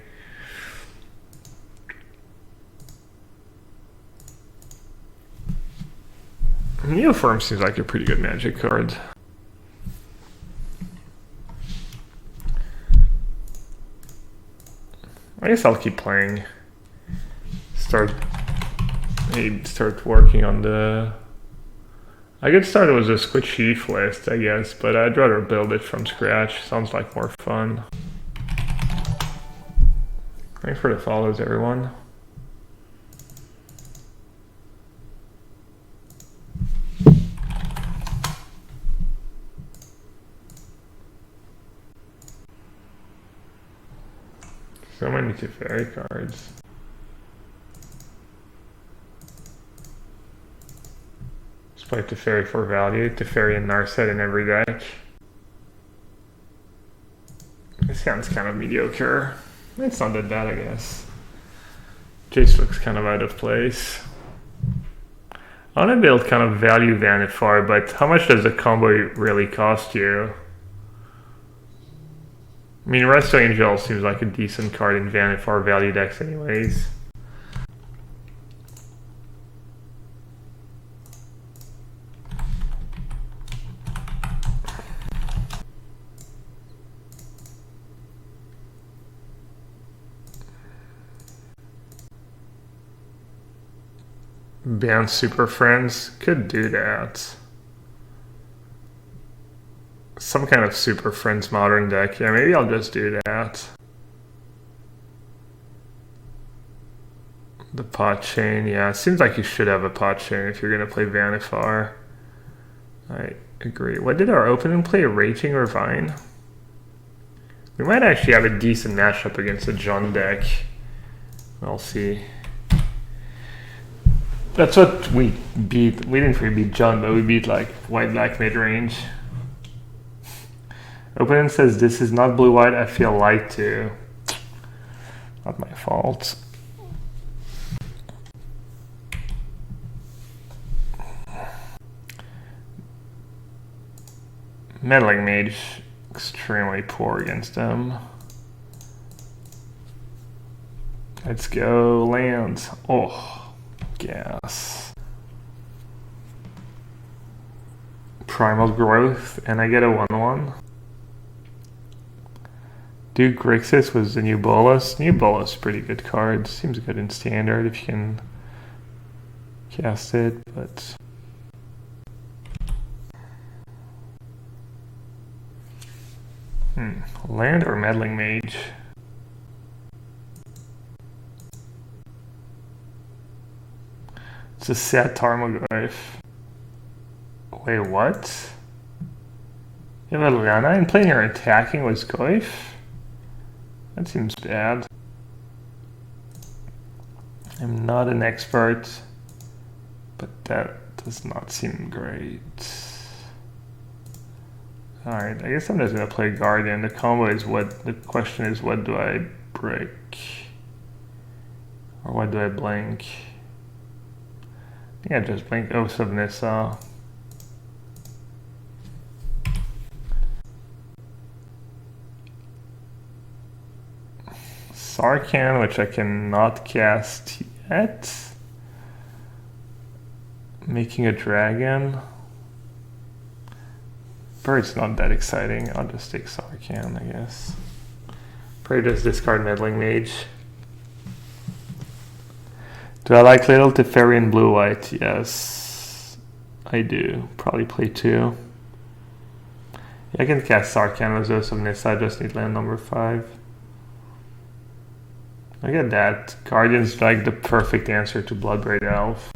Neoform seems like a pretty good Magic card. I guess I'll keep playing. Start working on the... I could start it with a Squid Sheaf list, I guess, but I'd rather build it from scratch. Sounds like more fun. Thanks for the follows, everyone. So many Teferi cards. Just play Teferi for value. Teferi and Narset in every deck. This sounds kind of mediocre. It's not that bad, I guess. Jace looks kind of out of place. I want to build kind of value Vanifar, but how much does the combo really cost you? I mean, Resto Angel seems like a decent card in Vanifar value decks anyways. Ban Super Friends? Could do that. Some kind of Super Friends modern deck. Yeah, maybe I'll just do that. The pot chain. Yeah, it seems like you should have a pot chain if you're going to play Vanifar. I agree. What did our opponent play? Raging Ravine? We might actually have a decent matchup against a Jund deck. We'll see. That's what we beat. We didn't really beat Jund, but we beat like white-black mid-range. Opponent says this is not blue-white, I feel light too. Not my fault. Meddling Mage, extremely poor against them. Let's go lands. Oh, gas. Primal Growth, and I get a 1/1. Duke Grixis was the new Bolas. New Bolas, pretty good card. Seems good in standard if you can cast it, but land or Meddling Mage? It's a sad Tarmogoyf. Wait, what? You have a Liana and playing her attacking with Goif? That seems bad. I'm not an expert, but that does not seem great. Alright, I guess I'm just gonna play Guardian. The combo is the question is what do I break? Or what do I blink? I think I just blink Oaths of Nissa. Sarkhan, which I cannot cast yet. Making a dragon. Bird's not that exciting. I'll just take Sarkhan, I guess. Probably just discard Meddling Mage. Do I like Little Teferi and blue-white? Yes, I do. Probably play 2. Yeah, I can cast Sarkhan with Oaths of Nissa. I just need land number 5. Look at that. Guardian's like the perfect answer to Bloodbraid Elf.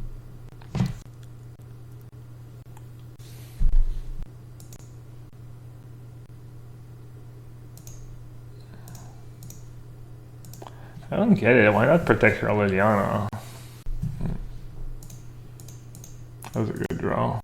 I don't get it. Why not protect your Liliana? That was a good draw.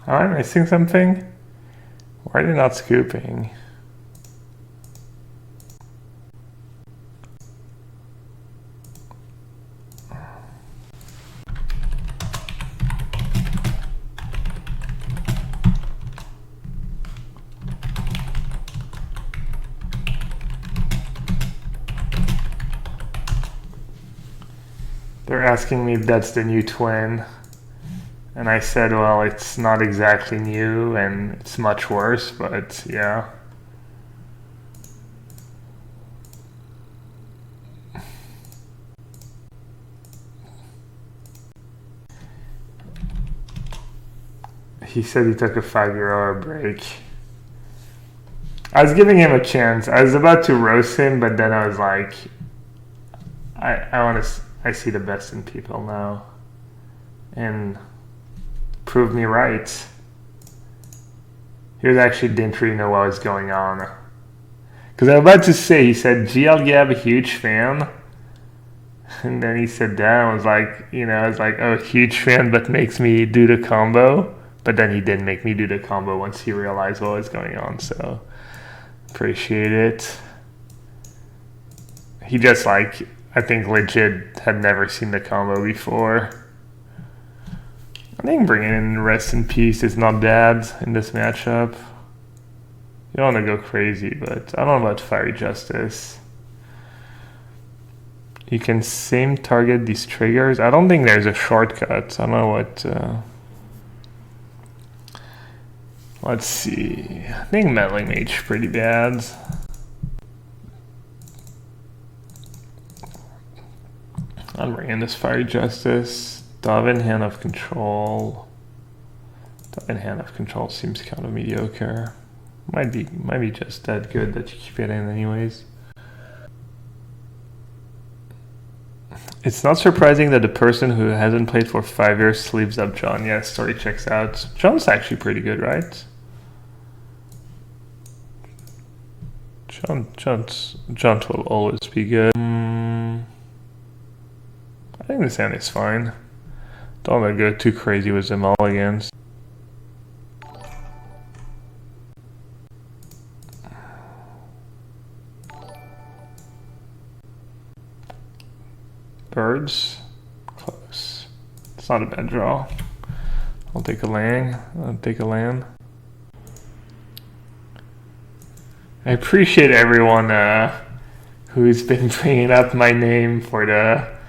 Am I missing something? Why are they not scooping? They're asking me if that's the new twin. And I said, well, it's not exactly new and it's much worse, but yeah. He said he took a 5-year break. I was giving him a chance. I was about to roast him, but then I was like, I see the best in people now. And prove me right. He was actually didn't really know what was going on. Because I was about to say, he said, GL Gab, a huge fan. And then he said that, I was like, I was like, oh, huge fan, but makes me do the combo. But then he didn't make me do the combo once he realized what was going on, so appreciate it. He just I think legit had never seen the combo before. I think bringing in Rest in Peace is not bad in this matchup. You don't want to go crazy, but I don't know about Fiery Justice. You can same target these triggers. I don't think there's a shortcut. I don't know what... let's see. I think Meddling Mage is pretty bad. I'm bringing this Fiery Justice. Dove Hand of Control. Dove Hand of Control seems kind of mediocre. Might be just that good that you keep it in anyways. It's not surprising that the person who hasn't played for 5 years sleeves up John. Yeah, story checks out. John's actually pretty good, right? John will always be good. I think this hand is fine. Don't want to go too crazy with the mulligans. Birds. Close. It's not a bad draw. I'll take a land. I appreciate everyone who's been bringing up my name for the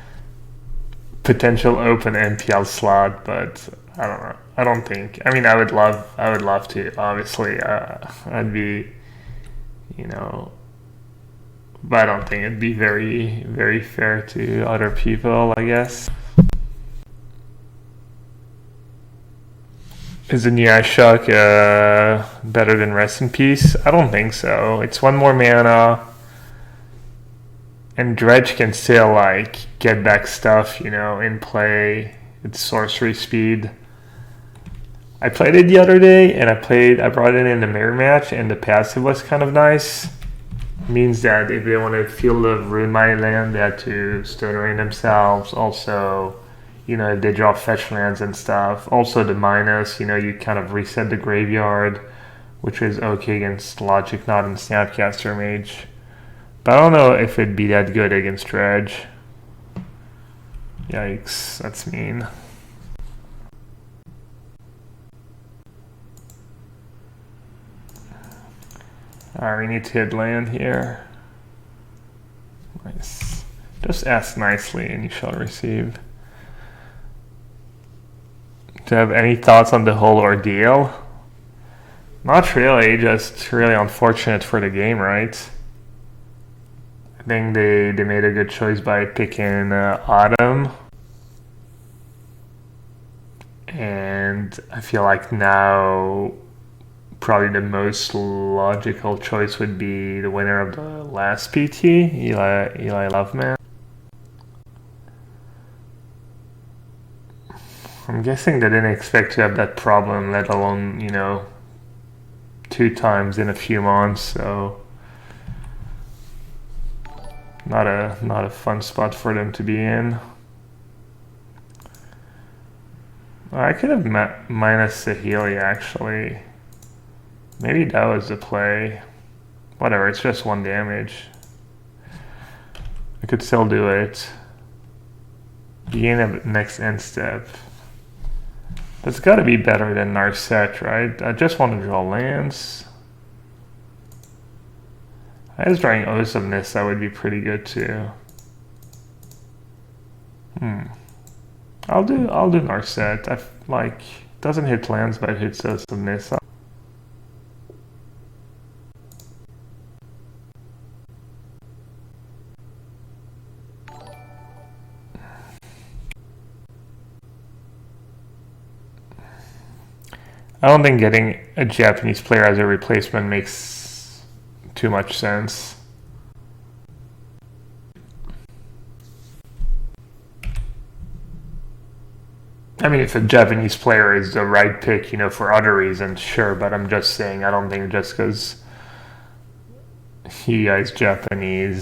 potential open MPL slot, but I don't know. I don't think. I mean, I would love to. Obviously, I'd be, you know, but I don't think it'd be very, very fair to other people, I guess. Is the Niyashuk better than Rest in Peace? I don't think so. It's one more mana, and Dredge can still like get back stuff, you know, in play. It's sorcery speed. I played it the other day, and I brought it in the mirror match, and the passive was kind of nice. Means that if they want to feel the ruin my land, they had to stone rain themselves. Also, you know, if they draw fetch lands and stuff. Also the minus, you know, you kind of reset the graveyard, which is okay against Logic, not in Snapcaster Mage. But I don't know if it'd be that good against Dredge. Yikes, that's mean. Alright, we need to hit land here. Nice. Just ask nicely and you shall receive. Do you have any thoughts on the whole ordeal? Not really, just really unfortunate for the game, right? I think they made a good choice by picking Autumn. And I feel like now probably the most logical choice would be the winner of the last PT, Eli Loveman. I'm guessing they didn't expect to have that problem, let alone, you know, 2 times in a few months, so not a fun spot for them to be in. I could have minus Saheeli actually. Maybe that was the play. Whatever, it's just 1 damage. I could still do it. Gain a next end step. That's gotta be better than Narset, right? I just want to draw lands. I was drawing Awesomeness, that would be pretty good too. I'll do Narset. I like doesn't hit lands, but it hits Awesomeness. I don't think getting a Japanese player as a replacement makes too much sense. I mean, if a Japanese player is the right pick, you know, for other reasons, sure, but I'm just saying, I don't think just because he is Japanese.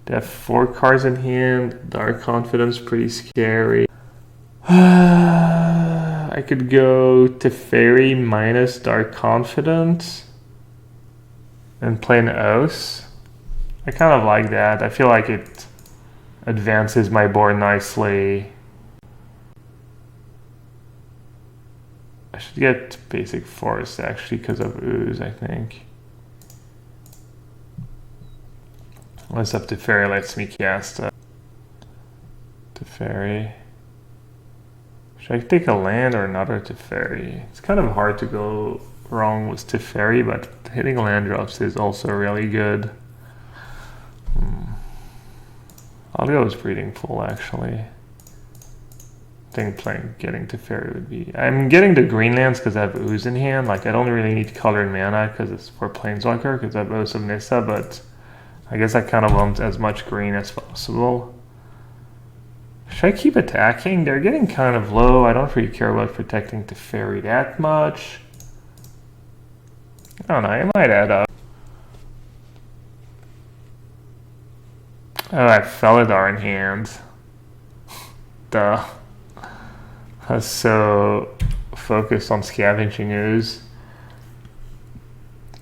They have 4 cards in hand. Dark Confidence, pretty scary. I could go Teferi minus Dark Confidence and play an Oath. I kind of like that. I feel like it advances my board nicely. I should get Basic Forest actually because of Ooze, I think. What's up Teferi lets me cast Teferi. Should I take a land or another Teferi? It's kind of hard to go wrong with Teferi, but hitting land drops is also really good. I'll go with Breeding Pool actually. I think getting Teferi would be... I'm getting the green lands because I have Ooze in hand. Like I don't really need colored mana because it's for Planeswalker because I have Oath of Nissa, but I guess I kind of want as much green as possible. Should I keep attacking? They're getting kind of low. I don't really care about protecting Teferi that much. I don't know, it might add up. Oh, I have Felidar in hand. Duh. I was so focused on scavenging Ooze.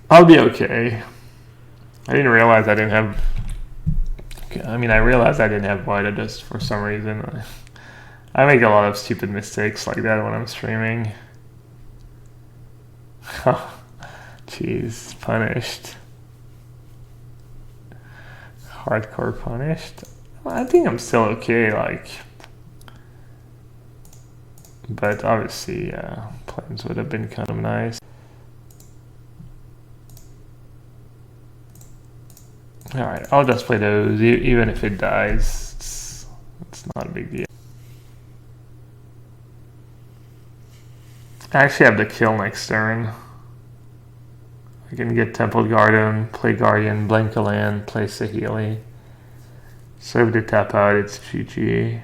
I'll be okay. I didn't realize I didn't have... I mean, I realized I didn't have White just for some reason. I make a lot of stupid mistakes like that when I'm streaming. Jeez, punished. Hardcore punished. Well, I think I'm still okay. Like, But obviously, planes would have been kind of nice. Alright, I'll just play those, even if it dies, it's not a big deal. I actually have the kill next turn. I can get Temple Garden, play Guardian, blank a land, play Saheeli. So if they tap out, it's GG.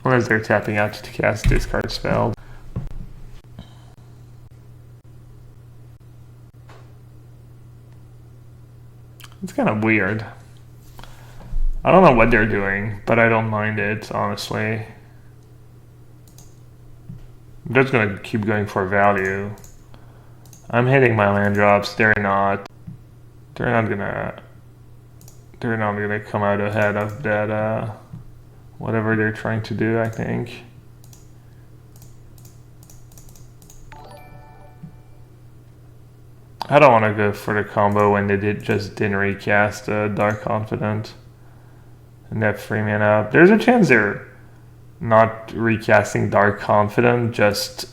Unless they're tapping out to cast discard spell. It's kind of weird. I don't know what they're doing, but I don't mind it, honestly. I'm just gonna keep going for value. I'm hitting my land drops, they're not gonna come out ahead of that, whatever they're trying to do, I think. I don't want to go for the combo when they just didn't recast Dark Confidant and that 3 mana out. There's a chance they're not recasting Dark Confidant, just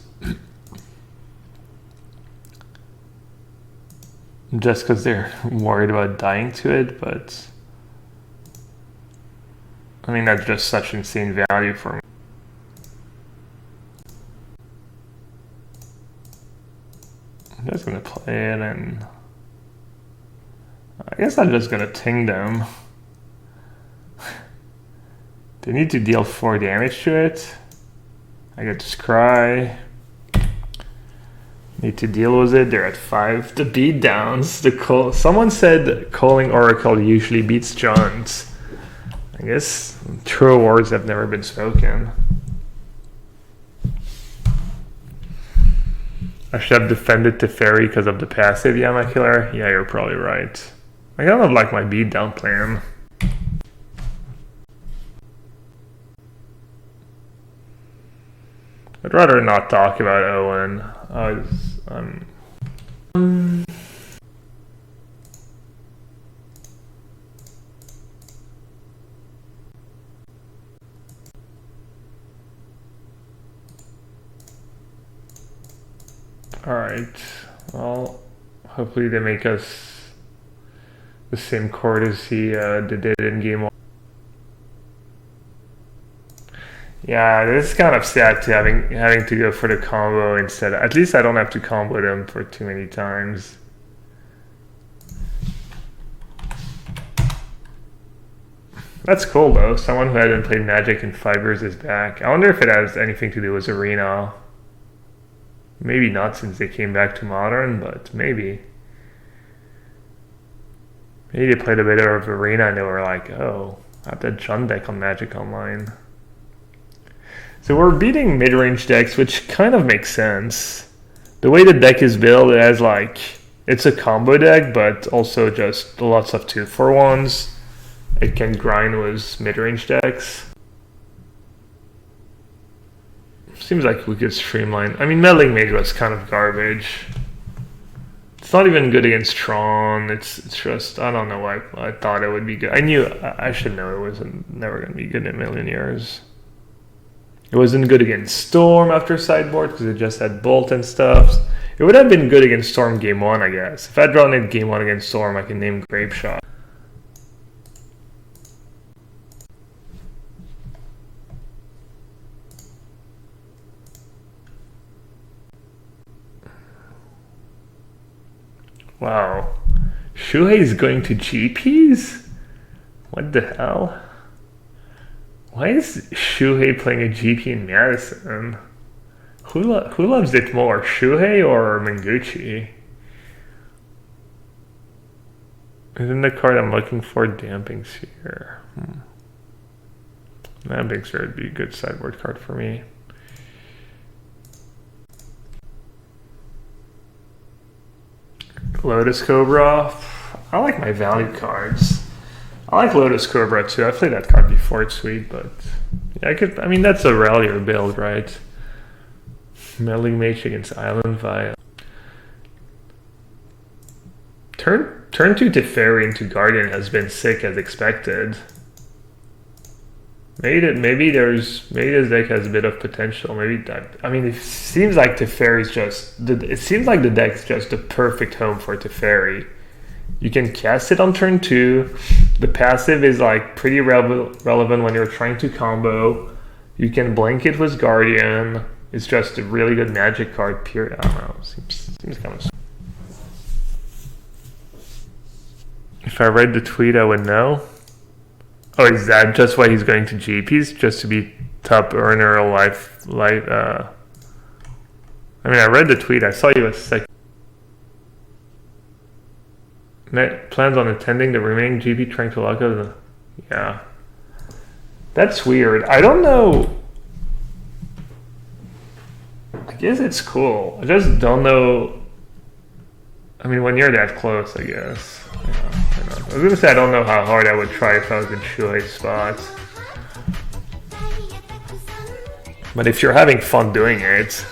because they're worried about dying to it, but I mean that's just such insane value for me. I'm just gonna play it, and I guess I'm just gonna ting them. They need to deal 4 damage to it. I get to scry. Need to deal with it. They're at 5. The beatdowns. Someone said calling Oracle usually beats John's. I guess true words have never been spoken. I should have defended Teferi because of the passive Yama Killer. Yeah, you're probably right. I kind of like my beatdown plan. I'd rather not talk about Owen. Alright, well, hopefully they make us the same chord as they did in game 1. Yeah, this is kind of sad to having to go for the combo instead. At least I don't have to combo them for too many times. That's cool though. Someone who hadn't played Magic in 5 years is back. I wonder if it has anything to do with Arena. Maybe not, since they came back to Modern, but maybe. Maybe they played a bit of Arena and they were like, oh, I have that Jund deck on Magic Online. So we're beating mid-range decks, which kind of makes sense. The way the deck is built, it has like, it's a combo deck, but also just lots of 2-for-1s. It can grind with mid-range decks. Seems like we could streamline. I mean, Meddling Mage was kind of garbage. It's not even good against Tron. It's just, I don't know why I thought it would be good. I should know it wasn't never going to be good in a million years. It wasn't good against Storm after sideboard because it just had Bolt and stuff. It would have been good against Storm game 1, I guess. If I'd drawn it game 1 against Storm, I can name Grapeshot. Wow. Shuhei's going to GPs? What the hell? Why is Shuhei playing a GP in Madison? Who loves it more, Shuhei or Menguchi? Isn't the card I'm looking for Damping Sphere? Damping Sphere would be a good sideboard card for me. Lotus Cobra. I like my value cards. I like Lotus Cobra too. I played that card before. It's sweet, but yeah, I mean, that's a rallier build, right? Meddling Mage against Island Vile. Turn 2 Teferi into Guardian has been sick as expected. Maybe this deck has a bit of potential. Maybe that. I mean, it seems like Teferi's it seems like the deck's just the perfect home for Teferi. You can cast it on turn 2. The passive is like pretty relevant when you're trying to combo. You can blink it with Guardian. It's just a really good magic card. Period. I don't know. Seems kind of. If I read the tweet, I would know. Oh, is that just why he's going to GPs? Just to be top earner life? I mean, I read the tweet. I saw you a second. Net plans on attending the remaining GP trying to lock up the... Yeah. That's weird. I don't know. I guess it's cool. I just don't know. I mean, when you're that close, I guess. Yeah. I was gonna say I don't know how hard I would try if I was in Shuhei's spot. But if you're having fun doing it...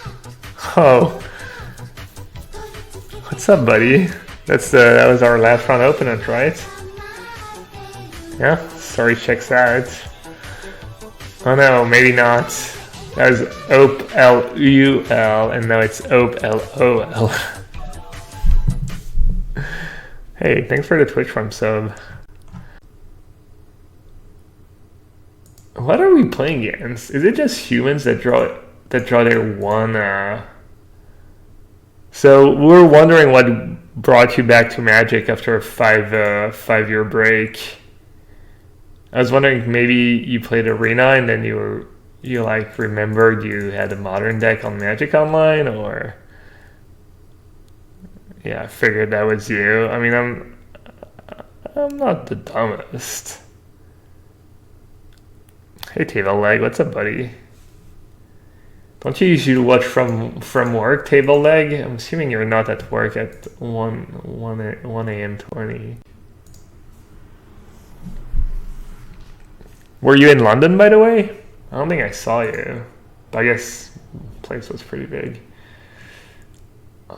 Oh. What's up, buddy? That was our last round opponent, right? Yeah, sorry, checks out. Oh no, maybe not. That was OPLUL, and now it's OPLOL. Hey, thanks for the Twitch Prime sub. What are we playing against? Is it just humans that draw their one? So we're wondering what brought you back to Magic after a 5-year break. I was wondering if maybe you played Arena and then you like remembered you had a Modern deck on Magic Online, or. Yeah, I figured that was you. I mean, I'm not the dumbest. Hey, Table Leg, what's up, buddy? Don't you usually watch from work, Table Leg? I'm assuming you're not at work at 1 a.m. 20. Were you in London, by the way? I don't think I saw you. But I guess the place was pretty big.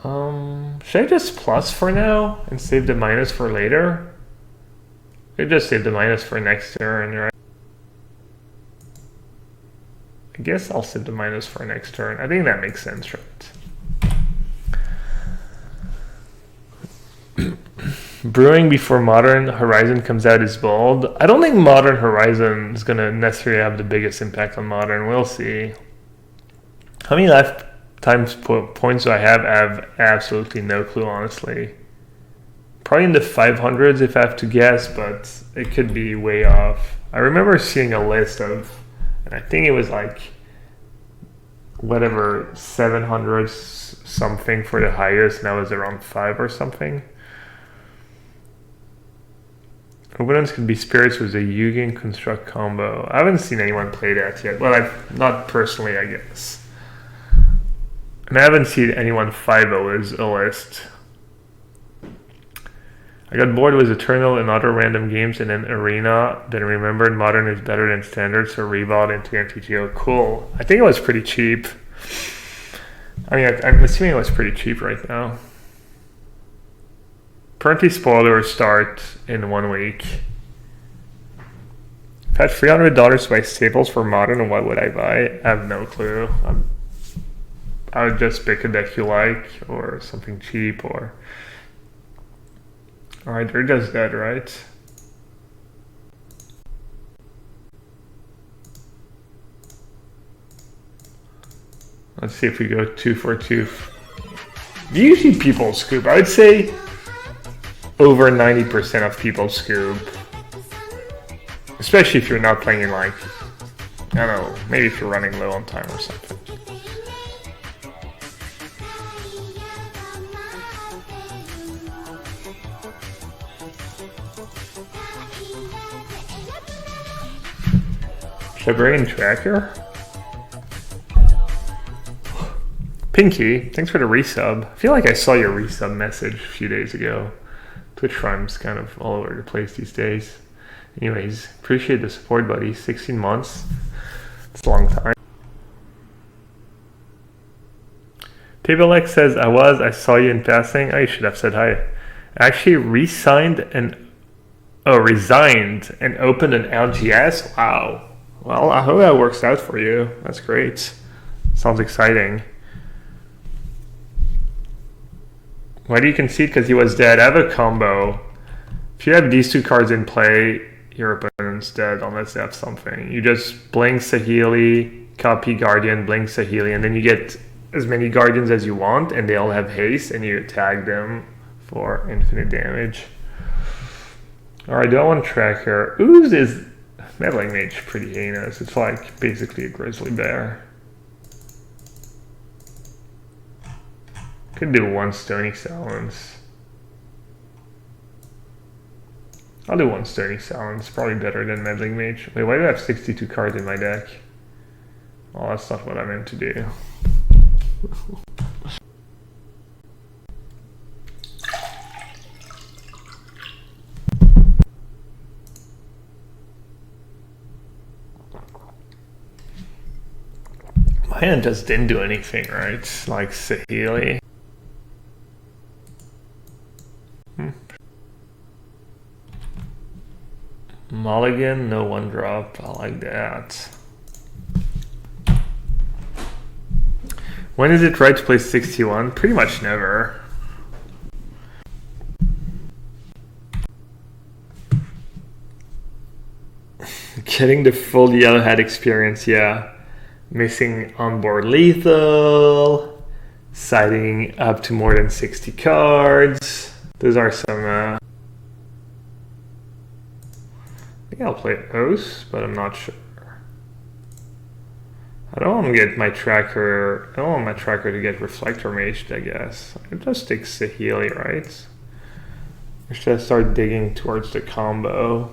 Should I just plus for now and save the minus for later? I could just save the minus for next turn, right? I guess I'll save the minus for next turn. I think that makes sense, right? Brewing before Modern Horizon comes out is bold. I don't think Modern Horizon is going to necessarily have the biggest impact on Modern. We'll see. How many lifetime points do I have? I have absolutely no clue, honestly. Probably in the 500s if I have to guess, but it could be way off. I remember seeing a list of, and I think it was like whatever, 700 something for the highest, and I was around 5 or something. Opponents could be spirits with a Yugen construct combo. I haven't seen anyone play that yet. Well, I've not personally, I guess. And I haven't seen anyone 5-0 as a list. I got bored with Eternal and other random games and then Arena, then remembered Modern is better than Standard, so rebought into MTGO. Cool. I think it was pretty cheap. I mean, I'm assuming it was pretty cheap right now. Currently spoilers start in 1 week. If I had $300 to buy staples for Modern, what would I buy? I have no clue. I would just pick a deck you like, or something cheap, or... Alright, they're just dead, right? Let's see if we go 2 for 2. Usually people scoop. I would say over 90% of people scoop. Especially if you're not playing in, like, I don't know, maybe if you're running low on time or something. Should I bring in Tracker? Pinky, thanks for the resub. I feel like I saw your resub message a few days ago. Twitch Prime's kind of all over the place these days. Anyways, appreciate the support, buddy. 16 months. It's a long time. Table X says, I saw you in passing. Oh, you should have said hi. I actually resigned and opened an LGS. Wow. Well, I hope that works out for you. That's great. Sounds exciting. Why do you concede? Because he was dead. I have a combo. If you have these two cards in play, your opponent's dead unless they have something. You just blink Saheeli, copy Guardian, blink Saheeli, and then you get as many Guardians as you want, and they all have haste, and you tag them for infinite damage. Alright, do I want Tracker? Ooze is Meddling Mage pretty heinous. It's like basically a grizzly bear. Could do one Stony Silence. I'll do one Stony Silence, probably better than Meddling Mage. Wait, why do I have 62 cards in my deck? Oh, that's not what I meant to do. My hand just didn't do anything, right? Like Saheeli. Mulligan, no one drop. I like that. When is it right to play 61? Pretty much never. Getting the full yellowhat experience, yeah. Missing onboard lethal. Siding up to more than 60 cards. Those are some... I think I'll play Oath, but I'm not sure. I don't want to get my tracker. I don't want my tracker to get Reflector Maged, I guess. I'll just take Saheeli, right? Or should I start digging towards the combo?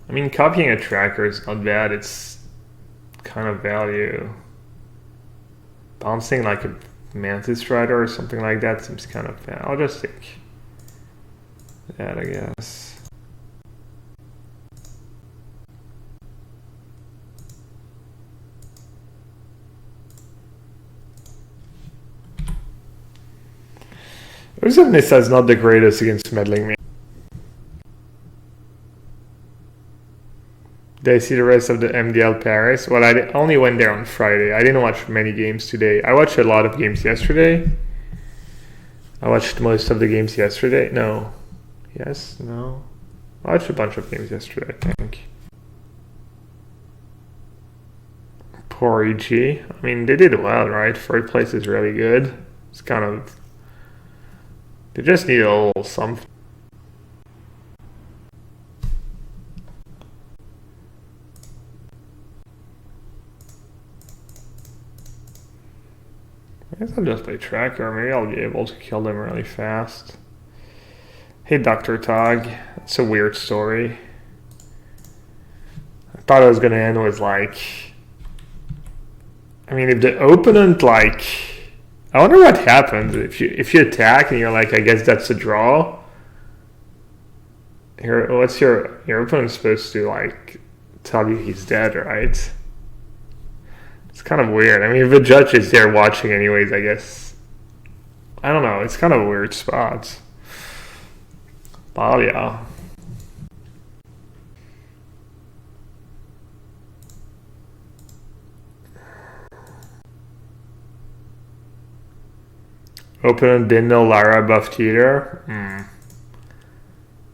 I mean, copying a tracker is not bad. It's kind of value. Bouncing like a Mantis Rider or something like that seems kind of bad. I'll just take that, I guess. Elusiveness is not the greatest against Meddling Mage. Did I see the rest of the MDL Paris? Well, I only went there on Friday. I didn't watch many games today. I watched a lot of games yesterday. I watched most of the games yesterday. No. Yes? No? I watched a bunch of games yesterday, I think. Poor EG. I mean, they did well, right? Third place is really good. It's kind of... They just need a little something. I guess I'll just play Tracker. Maybe I'll be able to kill them really fast. Hey, Dr. Tog. It's a weird story. I thought it was going to end with, like... I mean, if the opponent, like... I wonder what happens if you attack and you're like, I guess that's a draw. What's your opponent's supposed to, like, tell you he's dead, right? It's kind of weird. I mean, if the judge is there watching anyways, I guess. I don't know. It's kind of a weird spot. But yeah. Opponent didn't know Lara buffed either.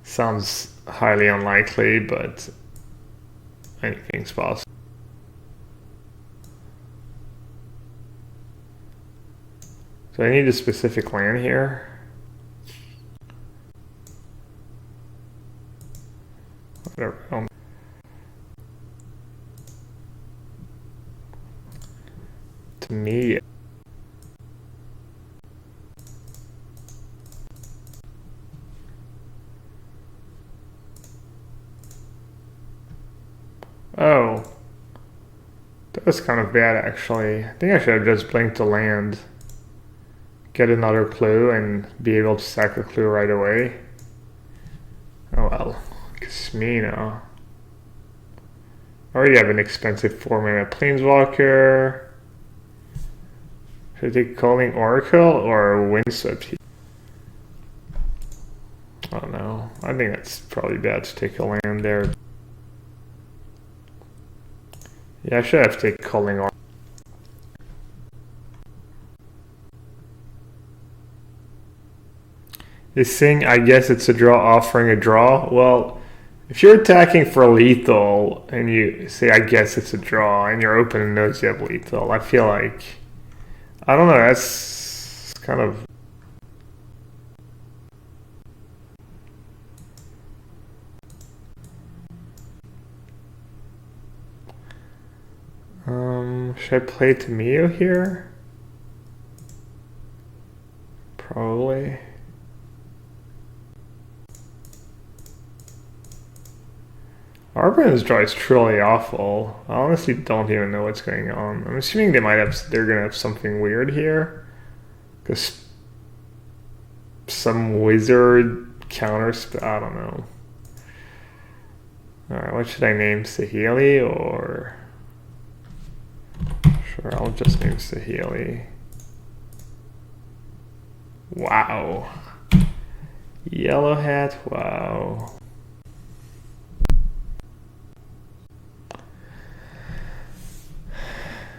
Sounds highly unlikely, but anything's possible. So I need a specific land here. Whatever. To me, oh, that was kind of bad actually. I think I should have just blinked the land, get another clue, and be able to sack a clue right away. Oh well, it's me now. I already have an expensive 4-mana Planeswalker. Should I take Calling Oracle or Windswept? I don't know. I think that's probably bad to take a land there. Yeah, I should have taken Calling Arm. This thing, I guess it's a draw offering a draw. Well, if you're attacking for lethal and you say, I guess it's a draw, and your opponent knows you have lethal, I feel like, I don't know, that's kind of... should I play Tamio here? Probably. Arben's draw is truly awful. I honestly don't even know what's going on. I'm assuming they're gonna have something weird here. Because some wizard counter I don't know. Alright, what should I name? Saheeli or... Sure, I'll just name Saheeli. Wow. Yellowhat, wow.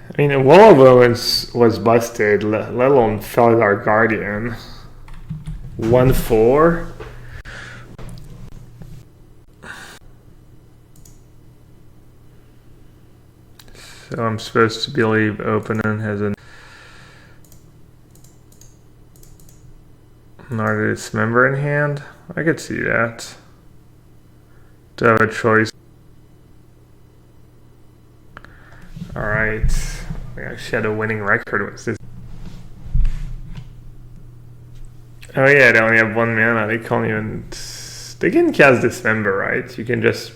I mean, Wallowbones was busted, let alone Felidar Guardian. 1-4. So I'm supposed to believe Openin has an another dismember in hand. I could see that. To have a choice. Alright. I actually had a winning record with this. Oh yeah, they only have 1 mana. They can't even... They can cast Dismember, right? You can just